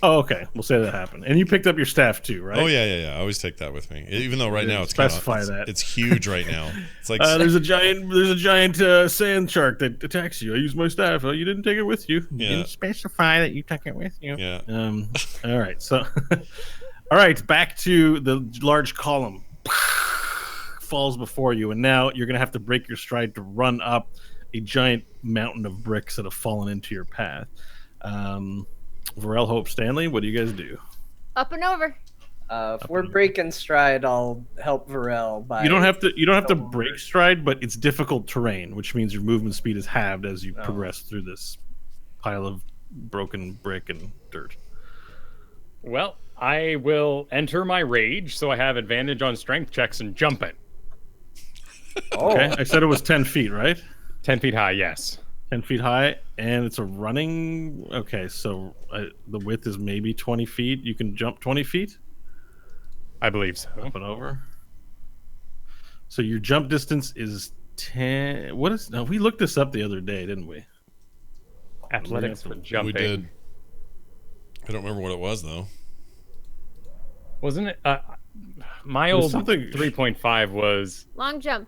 Oh, okay. We'll say that happened. And you picked up your staff too, right? Oh yeah. I always take that with me, even though right now it's Specify that. It's huge right now. It's like There's a giant sand shark that attacks you. I use my staff. Oh, you didn't take it with you. You Yeah. didn't specify that you took it with you. Yeah. All right. So, all right. Back to the large column falls before you, and now you're gonna have to break your stride to run up a giant mountain of bricks that have fallen into your path. Varel, Hope, Stanley, what do you guys do? Up and over. If we're breaking stride, I'll help Varel by. You don't have to break stride, but it's difficult terrain, which means your movement speed is halved as you progress through this pile of broken brick and dirt. Well, I will enter my rage, so I have advantage on strength checks and jump it. Oh, Okay, I said it was 10 feet, right? 10 feet high, yes. 10 feet high, and it's a running. Okay, so the width is maybe 20 feet. You can jump 20 feet I believe so. up and over. So your jump distance is 10. What is? Now we looked this up the other day, didn't we? Athletics for We jumping. we did. I don't remember what it was though. Wasn't it? My It was old something- 3.5 was Long jump.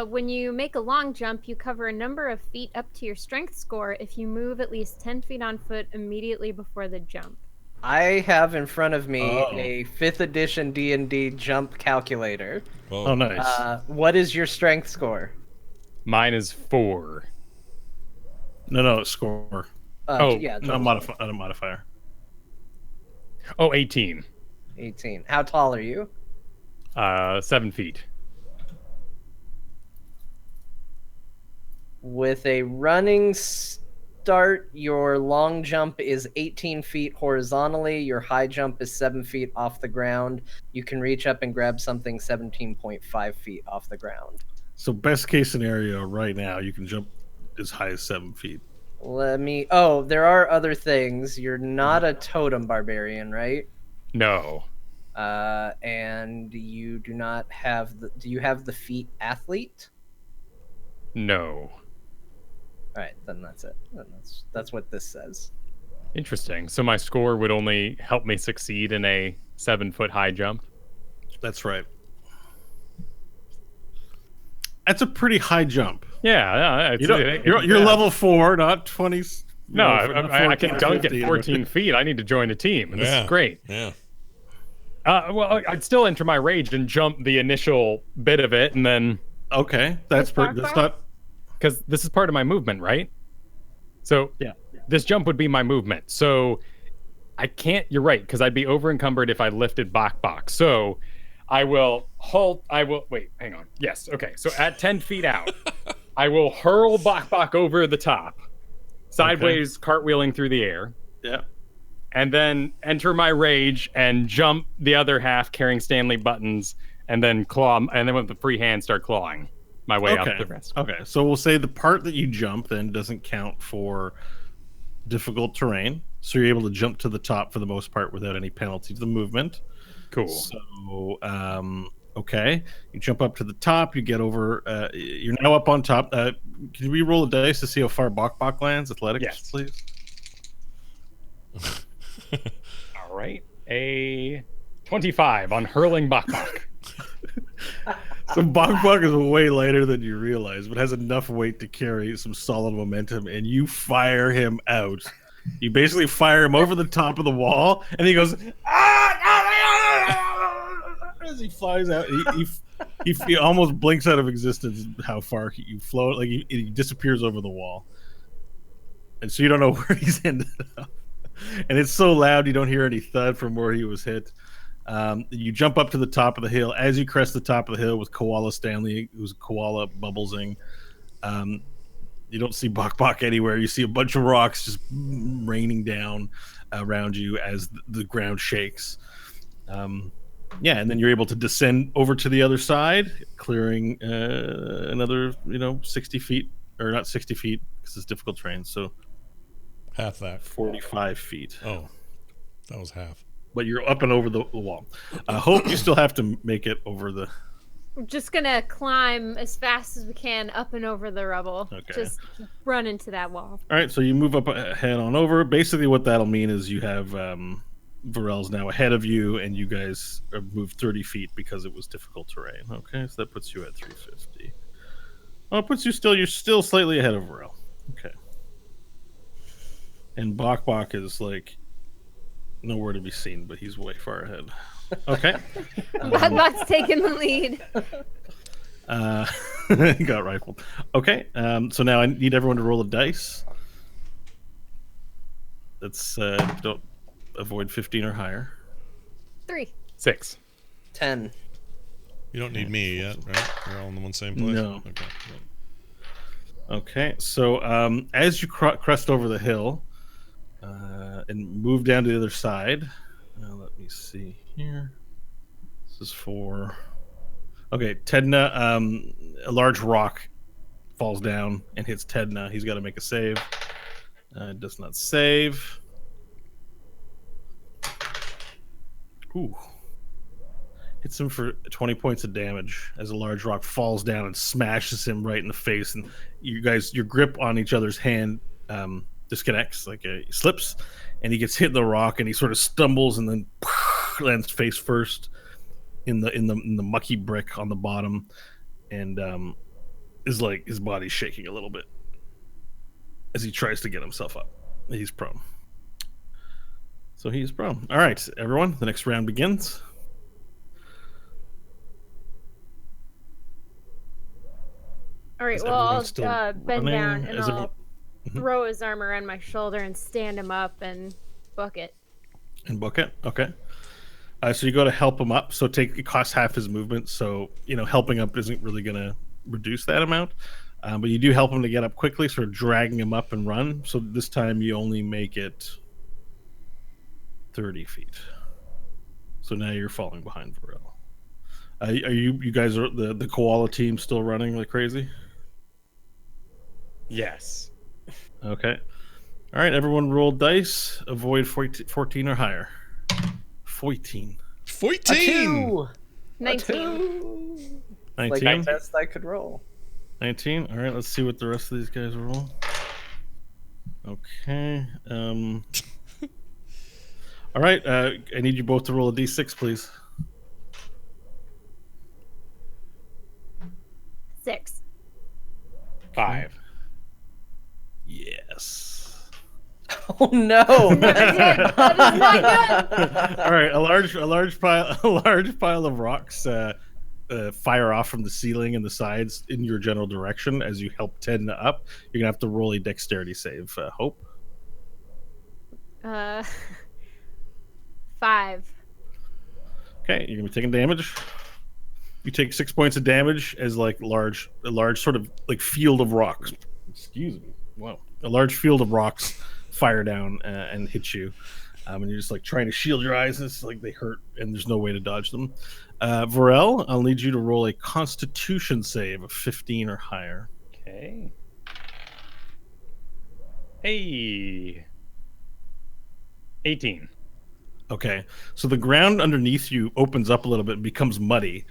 When you make a long jump, you cover a number of feet up to your strength score if you move at least 10 feet on foot immediately before the jump. I have in front of me Oh. a 5th edition D&D jump calculator. Oh, nice. What is your strength score? mine is 4. No, score. Yeah, Not a modifier. Oh, 18. 18. How tall are you? 7 feet. With a running start, your long jump is 18 feet horizontally. Your high jump is 7 feet off the ground. You can reach up and grab something 17.5 feet off the ground. So best case scenario right now, you can jump as high as 7 feet. Oh, there are other things. You're not a totem barbarian, right? No. And you do not have do you have the feat athlete? No. All right, then that's it. Then that's what this says. Interesting. So my score would only help me succeed in a 7-foot high jump. That's right. That's a pretty high jump. Yeah, You're level 4, not 20. No, I can dunk at 50. 14 feet. I need to join a team, and this is great. Yeah. Well, I'd still enter my rage and jump the initial bit of it, and then Okay, that's not. because this is part of my movement, right? So Yeah. this jump would be my movement. So I can't. You're right, because I'd be over encumbered if I lifted Bok Bok. So I will halt. I will wait. Hang on. Yes. Okay. So at 10 feet out, I will hurl Bok Bok over the top, sideways, cartwheeling through the air. Yeah. And then enter my rage and jump the other half carrying Stanley buttons, and then claw, and then with the free hand start clawing my way up the rest. Okay, so we'll say the part that you jump then doesn't count for difficult terrain, so you're able to jump to the top for the most part without any penalty to the movement. Cool. So, okay, you jump up to the top, you get over. You're now up on top. Can we roll a dice to see how far Bok Bok lands? Athletics, Yes. please. All right. A 25 on hurling Bok Bok. So Bok Bok is way lighter than you realize, but has enough weight to carry some solid momentum, and you fire him out. You basically fire him over the top of the wall, and he goes as he flies out. He almost blinks out of existence. How far you float, like he disappears over the wall, and so you don't know where he's ended up. And it's so loud you don't hear any thud from where he was hit. You jump up to the top of the hill. As you crest the top of the hill with Koala Stanley, who's Koala Bubblesing, you don't see Bok Bok anywhere. You see a bunch of rocks just raining down around you as the ground shakes. Yeah, and then you're able to descend over to the other side, clearing another 60 feet, or not 60 feet because it's difficult terrain. So Half that. 45 feet. Oh, that was half. But you're up and over the wall. Hope you still have to make it over the. We're just gonna climb as fast as we can up and over the rubble. Okay. Just run into that wall. All right, so you move up head on over. Basically, what that'll mean is you have Varel's now ahead of you, and you guys have moved 30 feet because it was difficult terrain. Okay, so that puts you at 350. Oh, it puts you still. You're still slightly ahead of Varel. Okay. And Bok Bok is like nowhere to be seen, but he's way far ahead. Okay. Bok Bok's taking the lead. He got rifled. Okay. So now I need everyone to roll a dice. That's don't avoid 15 or higher. 3. 6. 10. You don't need me yet, right? We're all in the same place? No. Okay. Okay. So as you crest over the hill and move down to the other side, let me see here. This is for. Okay, Tedna. A large rock falls down and hits Tedna. He's got to make a save. Does not save. Ooh. Hits him for 20 points of damage as a large rock falls down and smashes him right in the face. And you guys, your grip on each other's hand disconnects, like he slips, and he gets hit in the rock, and he sort of stumbles and then lands face first in the mucky brick on the bottom, and is like his body's shaking a little bit as he tries to get himself up. He's prone. So he's prone. All right, everyone, the next round begins. All right, Is well, everyone I'll still bend running? down and Is I'll everyone- throw his arm around my shoulder and stand him up and book it. And book it. Okay. So you go to help him up. So it costs half his movement. So helping up isn't really going to reduce that amount. But you do help him to get up quickly, sort of dragging him up and run. So this time you only make it 30 feet. So now you're falling behind Varel. Are you guys are the koala team still running like crazy? Yes. Okay. All right, everyone roll dice. Avoid 14 or higher. 14. 14. 19. 19. Like a test I could roll. 19. All right, let's see what the rest of these guys roll. Okay. All right, I need you both to roll a d6, please. 6. 5. Yes. Oh no! That is not good. All right, a large pile of rocks fire off from the ceiling and the sides in your general direction as you help Tedna up. You're gonna have to roll a dexterity save. Hope. 5. Okay, you're gonna be taking damage. You take 6 points of damage as like a large sort of like field of rocks. Excuse me. Wow, a large field of rocks fire down and hit you, and you're just like trying to shield your eyes. And it's like they hurt, and there's no way to dodge them. Varel, I'll need you to roll a Constitution save of 15 or higher. Okay. Hey. 18. Okay, so the ground underneath you opens up a little bit and becomes muddy,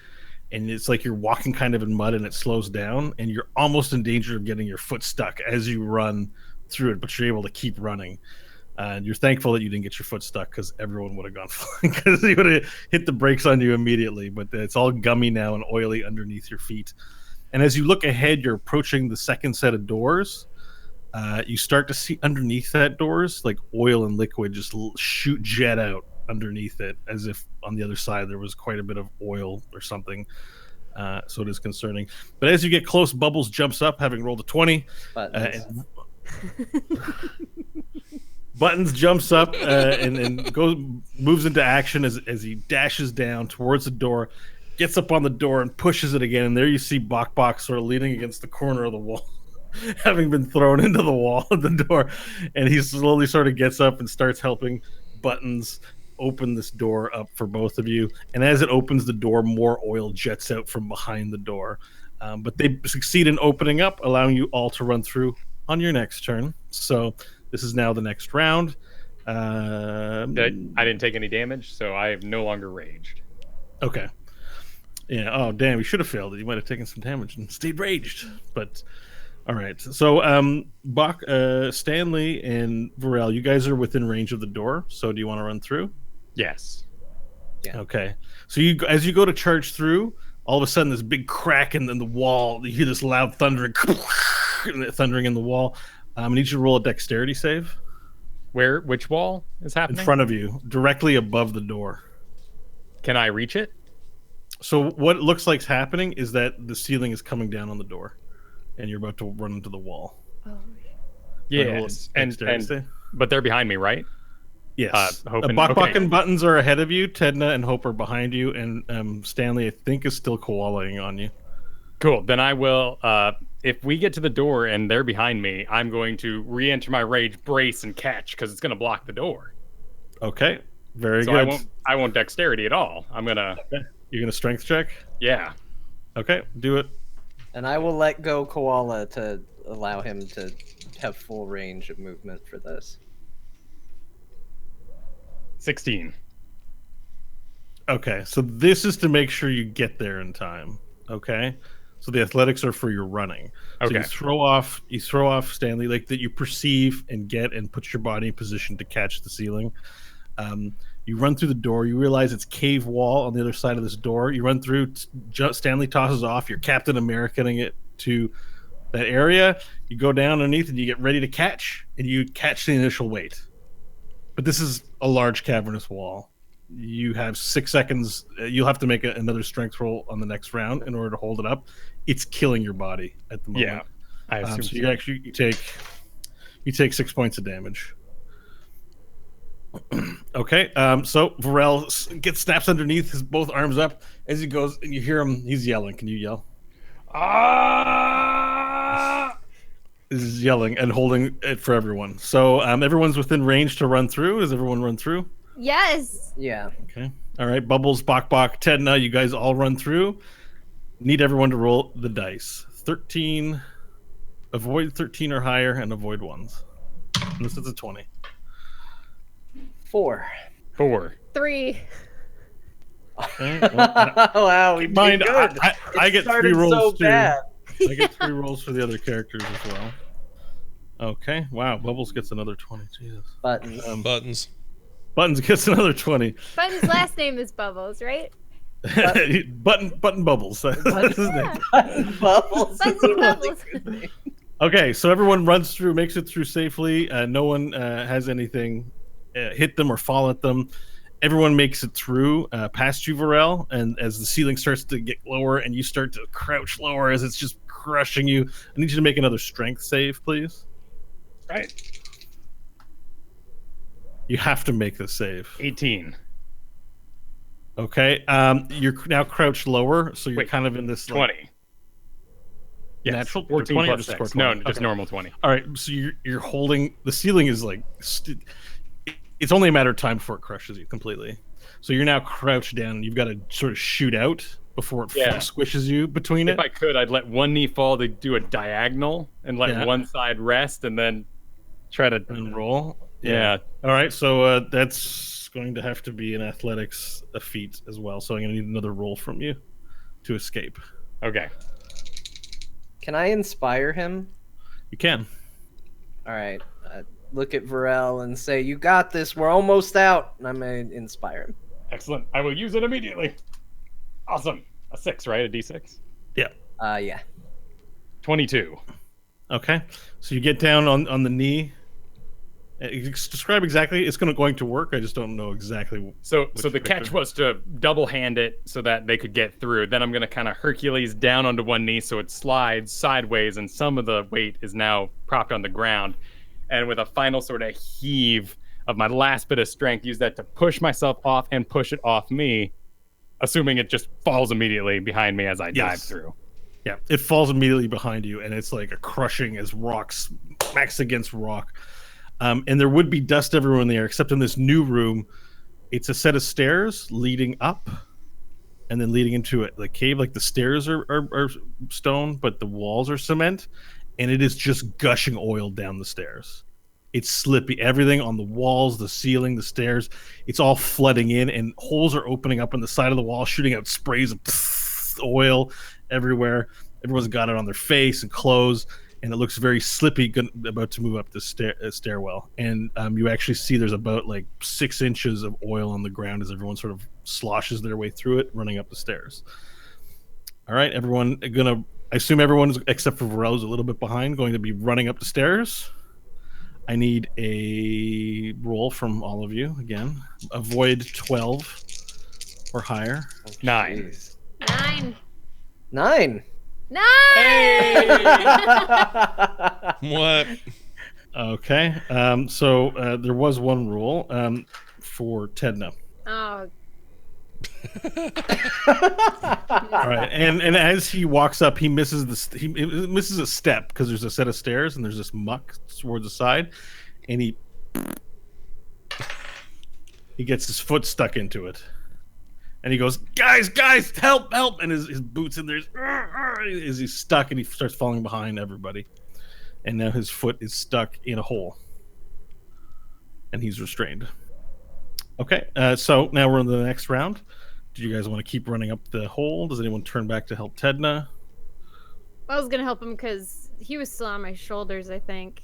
and it's like you're walking kind of in mud, and it slows down, and you're almost in danger of getting your foot stuck as you run through it, but you're able to keep running. And you're thankful that you didn't get your foot stuck, because everyone would have gone flying, because they would have hit the brakes on you immediately. But it's all gummy now and oily underneath your feet. And as you look ahead, you're approaching the second set of doors. You start to see underneath that doors, like oil and liquid just jet out underneath it, as if on the other side there was quite a bit of oil or something. So it is concerning. But as you get close, Bubbles jumps up, having rolled a 20. Buttons jumps up and moves into action as he dashes down towards the door, gets up on the door and pushes it again. And there you see Bok Bok sort of leaning against the corner of the wall, having been thrown into the wall of the door. And he slowly sort of gets up and starts helping Buttons open this door up for both of you. And as it opens the door, more oil jets out from behind the door. But they succeed in opening up, allowing you all to run through on your next turn. So this is now the next round. I didn't take any damage, so I have no longer raged. Okay. Yeah. Oh, damn. You should have failed it. You might have taken some damage and stayed raged. But all right. So, Stanley and Varel, you guys are within range of the door. So, do you want to run through? Yes. Yeah. Okay. So, as you go to charge through, all of a sudden, this big crack in the wall. You hear this loud thundering in the wall. I need you to roll a dexterity save. Which wall is happening? In front of you, directly above the door. Can I reach it? So what it looks like's happening is that the ceiling is coming down on the door, and you're about to run into the wall. Oh. Yes, but they're behind me, right? Yes. Hope Bok and Buttons are ahead of you. Tedna and Hope are behind you, and Stanley, I think, is still koalaing on you. Cool. Then I will. If we get to the door and they're behind me, I'm going to re-enter my rage, brace, and catch because it's going to block the door. Okay. Very so good. I won't dexterity at all. I'm gonna. Okay. You're gonna strength check. Yeah. Okay. Do it. And I will let go Koala to allow him to have full range of movement for this. 16. Okay. So this is to make sure you get there in time. Okay. So the athletics are for your running. So Okay. you throw off Stanley, like that you perceive and get and put your body in position to catch the ceiling. You run through the door. You realize it's cave wall on the other side of this door. You run through. Stanley tosses off. You're Captain Americaning it to that area. You go down underneath and you get ready to catch, and you catch the initial weight. But this is a large cavernous wall. You have 6 seconds. You'll have to make another strength roll on the next round in order to hold it up. It's killing your body at the moment. Yeah. I assume So so. you take 6 points of damage. Okay, so Varel snaps underneath his both arms up as he goes, and you hear him. He's yelling. Can you yell? Ah! is yelling and holding it for everyone. So everyone's within range to run through. Does everyone run through? Yes. Yeah. Okay. All right. Bubbles, Bok, Tedna, you guys all run through. Need everyone to roll the dice. 13. Avoid 13 or higher and avoid ones. And this is a 20. 4. 4. 3. Okay. Well, Wow, we mind, did good. I It get 3 started rolls so too. bad. I get 3 rolls for the other characters as well. Okay. Wow. Bubbles gets another 20. Jesus. Buttons. Buttons. Buttons gets another 20. Button's last name is Bubbles, right? Button Bubbles. That's his name. Bubbles. Buttons and Bubbles. Okay, so everyone runs through, makes it through safely. No one has anything hit them or fall at them. Everyone makes it through past you, Varel, and as the ceiling starts to get lower and you start to crouch lower as it's just crushing you, I need you to make another strength save, please. Right. You have to make this save. 18. Okay, you're now crouched lower, so you're Wait, kind of in this 20. Yes. natural 14 20 or plus just 6. 20? No, just Okay. normal 20. All right, so you're holding the ceiling is like it's only a matter of time before it crushes you completely. So you're now crouched down. You've got to sort of shoot out before it Yeah. squishes you between If it. I could, I'd let one knee fall to do a diagonal and let Yeah. one side rest and then try to. And roll. Yeah. All right, so that's going to have to be an athletics feat as well. So I'm going to need another roll from you to escape. Okay. Can I inspire him? You can. All right. Look at Varel and say, "You got this. We're almost out." And I'm gonna inspire him. Excellent. I will use it immediately. Awesome. A 6, right? A D6? Yeah. Yeah. 22. Okay. So you get down on the knee. Describe exactly. It's going to work. I just don't know exactly. So Which the catch Victor? was to double hand it so that they could get through. Then I'm going to kind of Hercules down onto one knee so it slides sideways and some of the weight is now propped on the ground. And with a final sort of heave of my last bit of strength, use that to push myself off and push it off me, assuming it just falls immediately behind me as I dive Yes. through. Yeah, it falls immediately behind you, and it's like a crushing as rocks smacks against rock. And there would be dust everywhere in the air, except in this new room. It's a set of stairs leading up, and then leading into it. The cave, like the stairs are stone, but the walls are cement, and it is just gushing oil down the stairs. It's slippy. Everything on the walls, the ceiling, the stairs, it's all flooding in, and holes are opening up on the side of the wall, shooting out sprays of oil everywhere. Everyone's got it on their face and clothes, and it looks very slippy, about to move up the stairwell. And you actually see there's about like 6 inches of oil on the ground as everyone sort of sloshes their way through it, running up the stairs. All right, everyone I assume everyone except for Varel is a little bit behind, going to be running up the stairs. I need a roll from all of you again. Avoid 12 or higher. 9. Jeez. 9. 9. 9. What? Okay. So there was one rule for Tedna. Oh, All right, and as he walks up, he misses he misses a step because there's a set of stairs and there's this muck towards the side, and he gets his foot stuck into it, and he goes, "Guys, help!" And his boots in there is he's stuck, and he starts falling behind everybody, and now his foot is stuck in a hole, and he's restrained. Okay, so now we're in the next round. Do you guys want to keep running up the hole? Does anyone turn back to help Tedna? I was gonna help him because he was still on my shoulders, I think.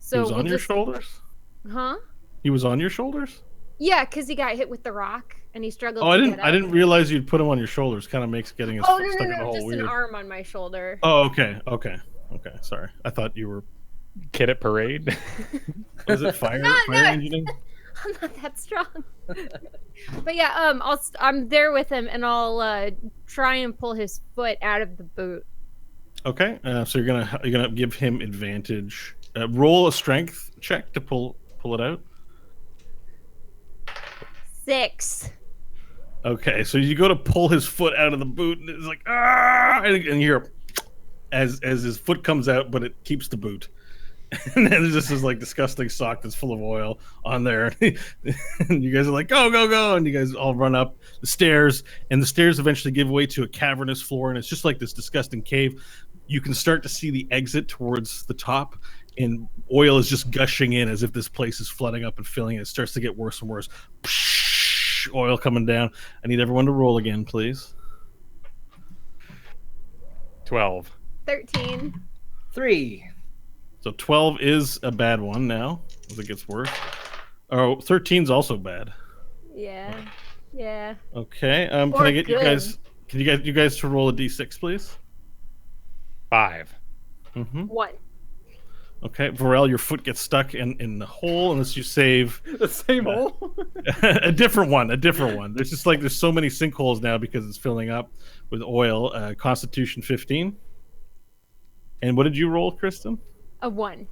So He was we'll on your just- shoulders? Huh? He was on your shoulders? Yeah, because he got hit with the rock and he struggled. Oh, I to didn't. get I up. didn't realize you'd put him on your shoulders. Kind of makes getting his Oh foot no, stuck in the no, hole just weird. an arm on my shoulder. Oh, okay. Sorry, I thought you were. Kid at parade. Was it fire No. engineering? I'm not that strong. But yeah, I'm there with him and I'll try and pull his foot out of the boot. Okay, so you're gonna give him advantage. Roll a strength check to pull it out. 6. Okay, so you go to pull his foot out of the boot, and it's like, ah, and you hear as his foot comes out, but it keeps the boot. And then there's just this like disgusting sock that's full of oil on there. And you guys are like, go, go, go. And you guys all run up the stairs. And the stairs eventually give way to a cavernous floor. And it's just like this disgusting cave. You can start to see the exit towards the top. And oil is just gushing in as if this place is flooding up and filling it. It starts to get worse and worse. Psh, oil coming down. I need everyone to roll again, please. 12. 13. 3. So 12 is a bad one now, as it gets worse. Oh, 13's also bad. Yeah. Yeah. Okay. Can Or I get good. you guys? Can you get you guys to roll a d6, please? 5. Mm-hmm. 1. Okay, Varel, your foot gets stuck in the hole unless you save The same hole? a different one. There's just like there's so many sinkholes now because it's filling up with oil. Constitution 15. And what did you roll, Kristen? A 1.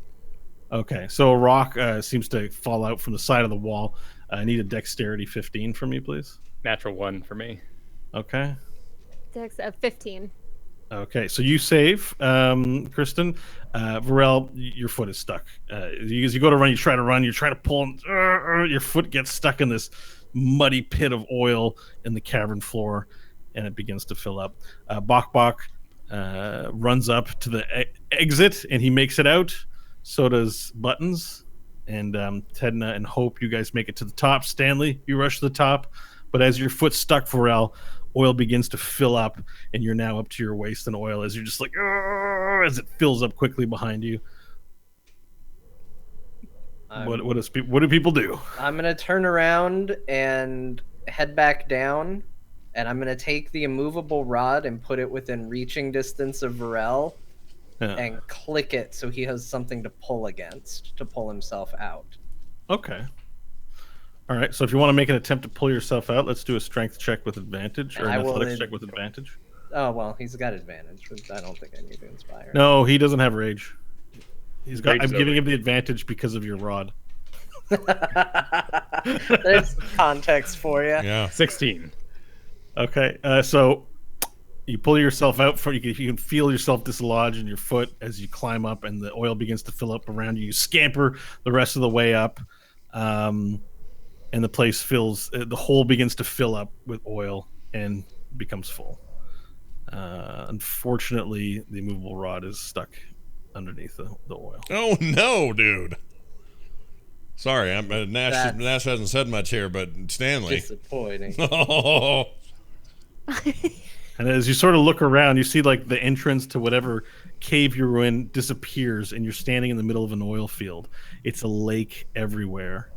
Okay, so a rock seems to fall out from the side of the wall. I need a dexterity 15 from you, please. Natural 1 for me. Okay. Dex of 15. Okay, so you save, Kristen. Varel, your foot is stuck. As you go to run, you try to run, you try to pull, and your foot gets stuck in this muddy pit of oil in the cavern floor, and it begins to fill up. Bok Bok runs up to the exit, and he makes it out. So does Buttons, and Tedna and Hope, you guys make it to the top. Stanley, you rush to the top, but as your foot's stuck, Varel, oil begins to fill up, and you're now up to your waist in oil as you're just like, as it fills up quickly behind you. What do people do? I'm gonna turn around and head back down, and I'm gonna take the immovable rod and put it within reaching distance of Varel, Yeah. and click it so he has something to pull against to pull himself out. Okay. All right. So if you want to make an attempt to pull yourself out, let's do a strength check with advantage, or I an will athletics in- check with advantage. Oh well, he's got advantage. I don't think I need to inspire. No, he doesn't have rage. He's got. Rage I'm is giving over. him the advantage because of your rod. There's context for you. Yeah. 16. Okay. So you pull yourself out from. You can feel yourself dislodge in your foot as you climb up, and the oil begins to fill up around you. You scamper the rest of the way up, and the place fills. The hole begins to fill up with oil and becomes full. Unfortunately, the immovable rod is stuck underneath the oil. Oh no, dude. Sorry, Nash That's- hasn't said much here, but Stanley. Disappointing. Oh, And as you sort of look around, you see like the entrance to whatever cave you're in disappears, and you're standing in the middle of an oil field. It's a lake everywhere,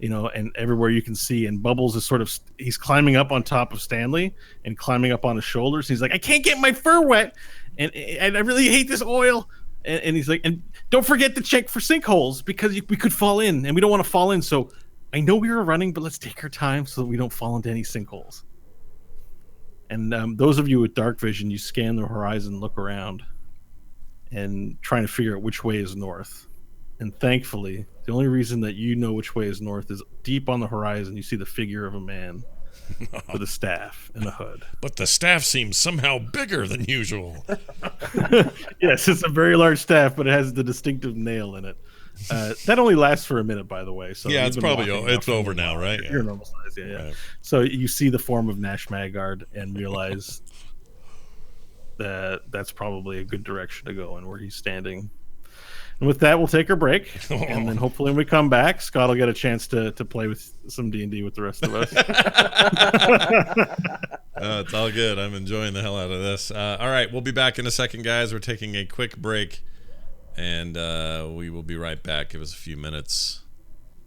and everywhere you can see. And Bubbles is he's climbing up on top of Stanley and climbing up on his shoulders. He's like, I can't get my fur wet, and I really hate this oil. And he's like, and don't forget to check for sinkholes because we could fall in, and we don't want to fall in. So I know we were running, but let's take our time so that we don't fall into any sinkholes. And those of you with dark vision, you scan the horizon, look around, and trying to figure out which way is north. And thankfully, the only reason that you know which way is north is deep on the horizon. You see the figure of a man with a staff and a hood. but the staff seems somehow bigger than usual. Yes, it's a very large staff, but it has the distinctive nail in it. That only lasts for a minute, by the way. So Yeah, you've it's been probably walking now it's for a over little now, while. right? You're normal size, yeah. Right. So you see the form of Nash Magard and realize that that's probably a good direction to go in where he's standing. And with that, we'll take our break, and then hopefully when we come back, Scott will get a chance to play with some D&D with the rest of us. It's all good. I'm enjoying the hell out of this. All right, we'll be back in a second, guys. We're taking a quick break, and we will be right back. Give us a few minutes.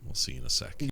We'll see you in a sec.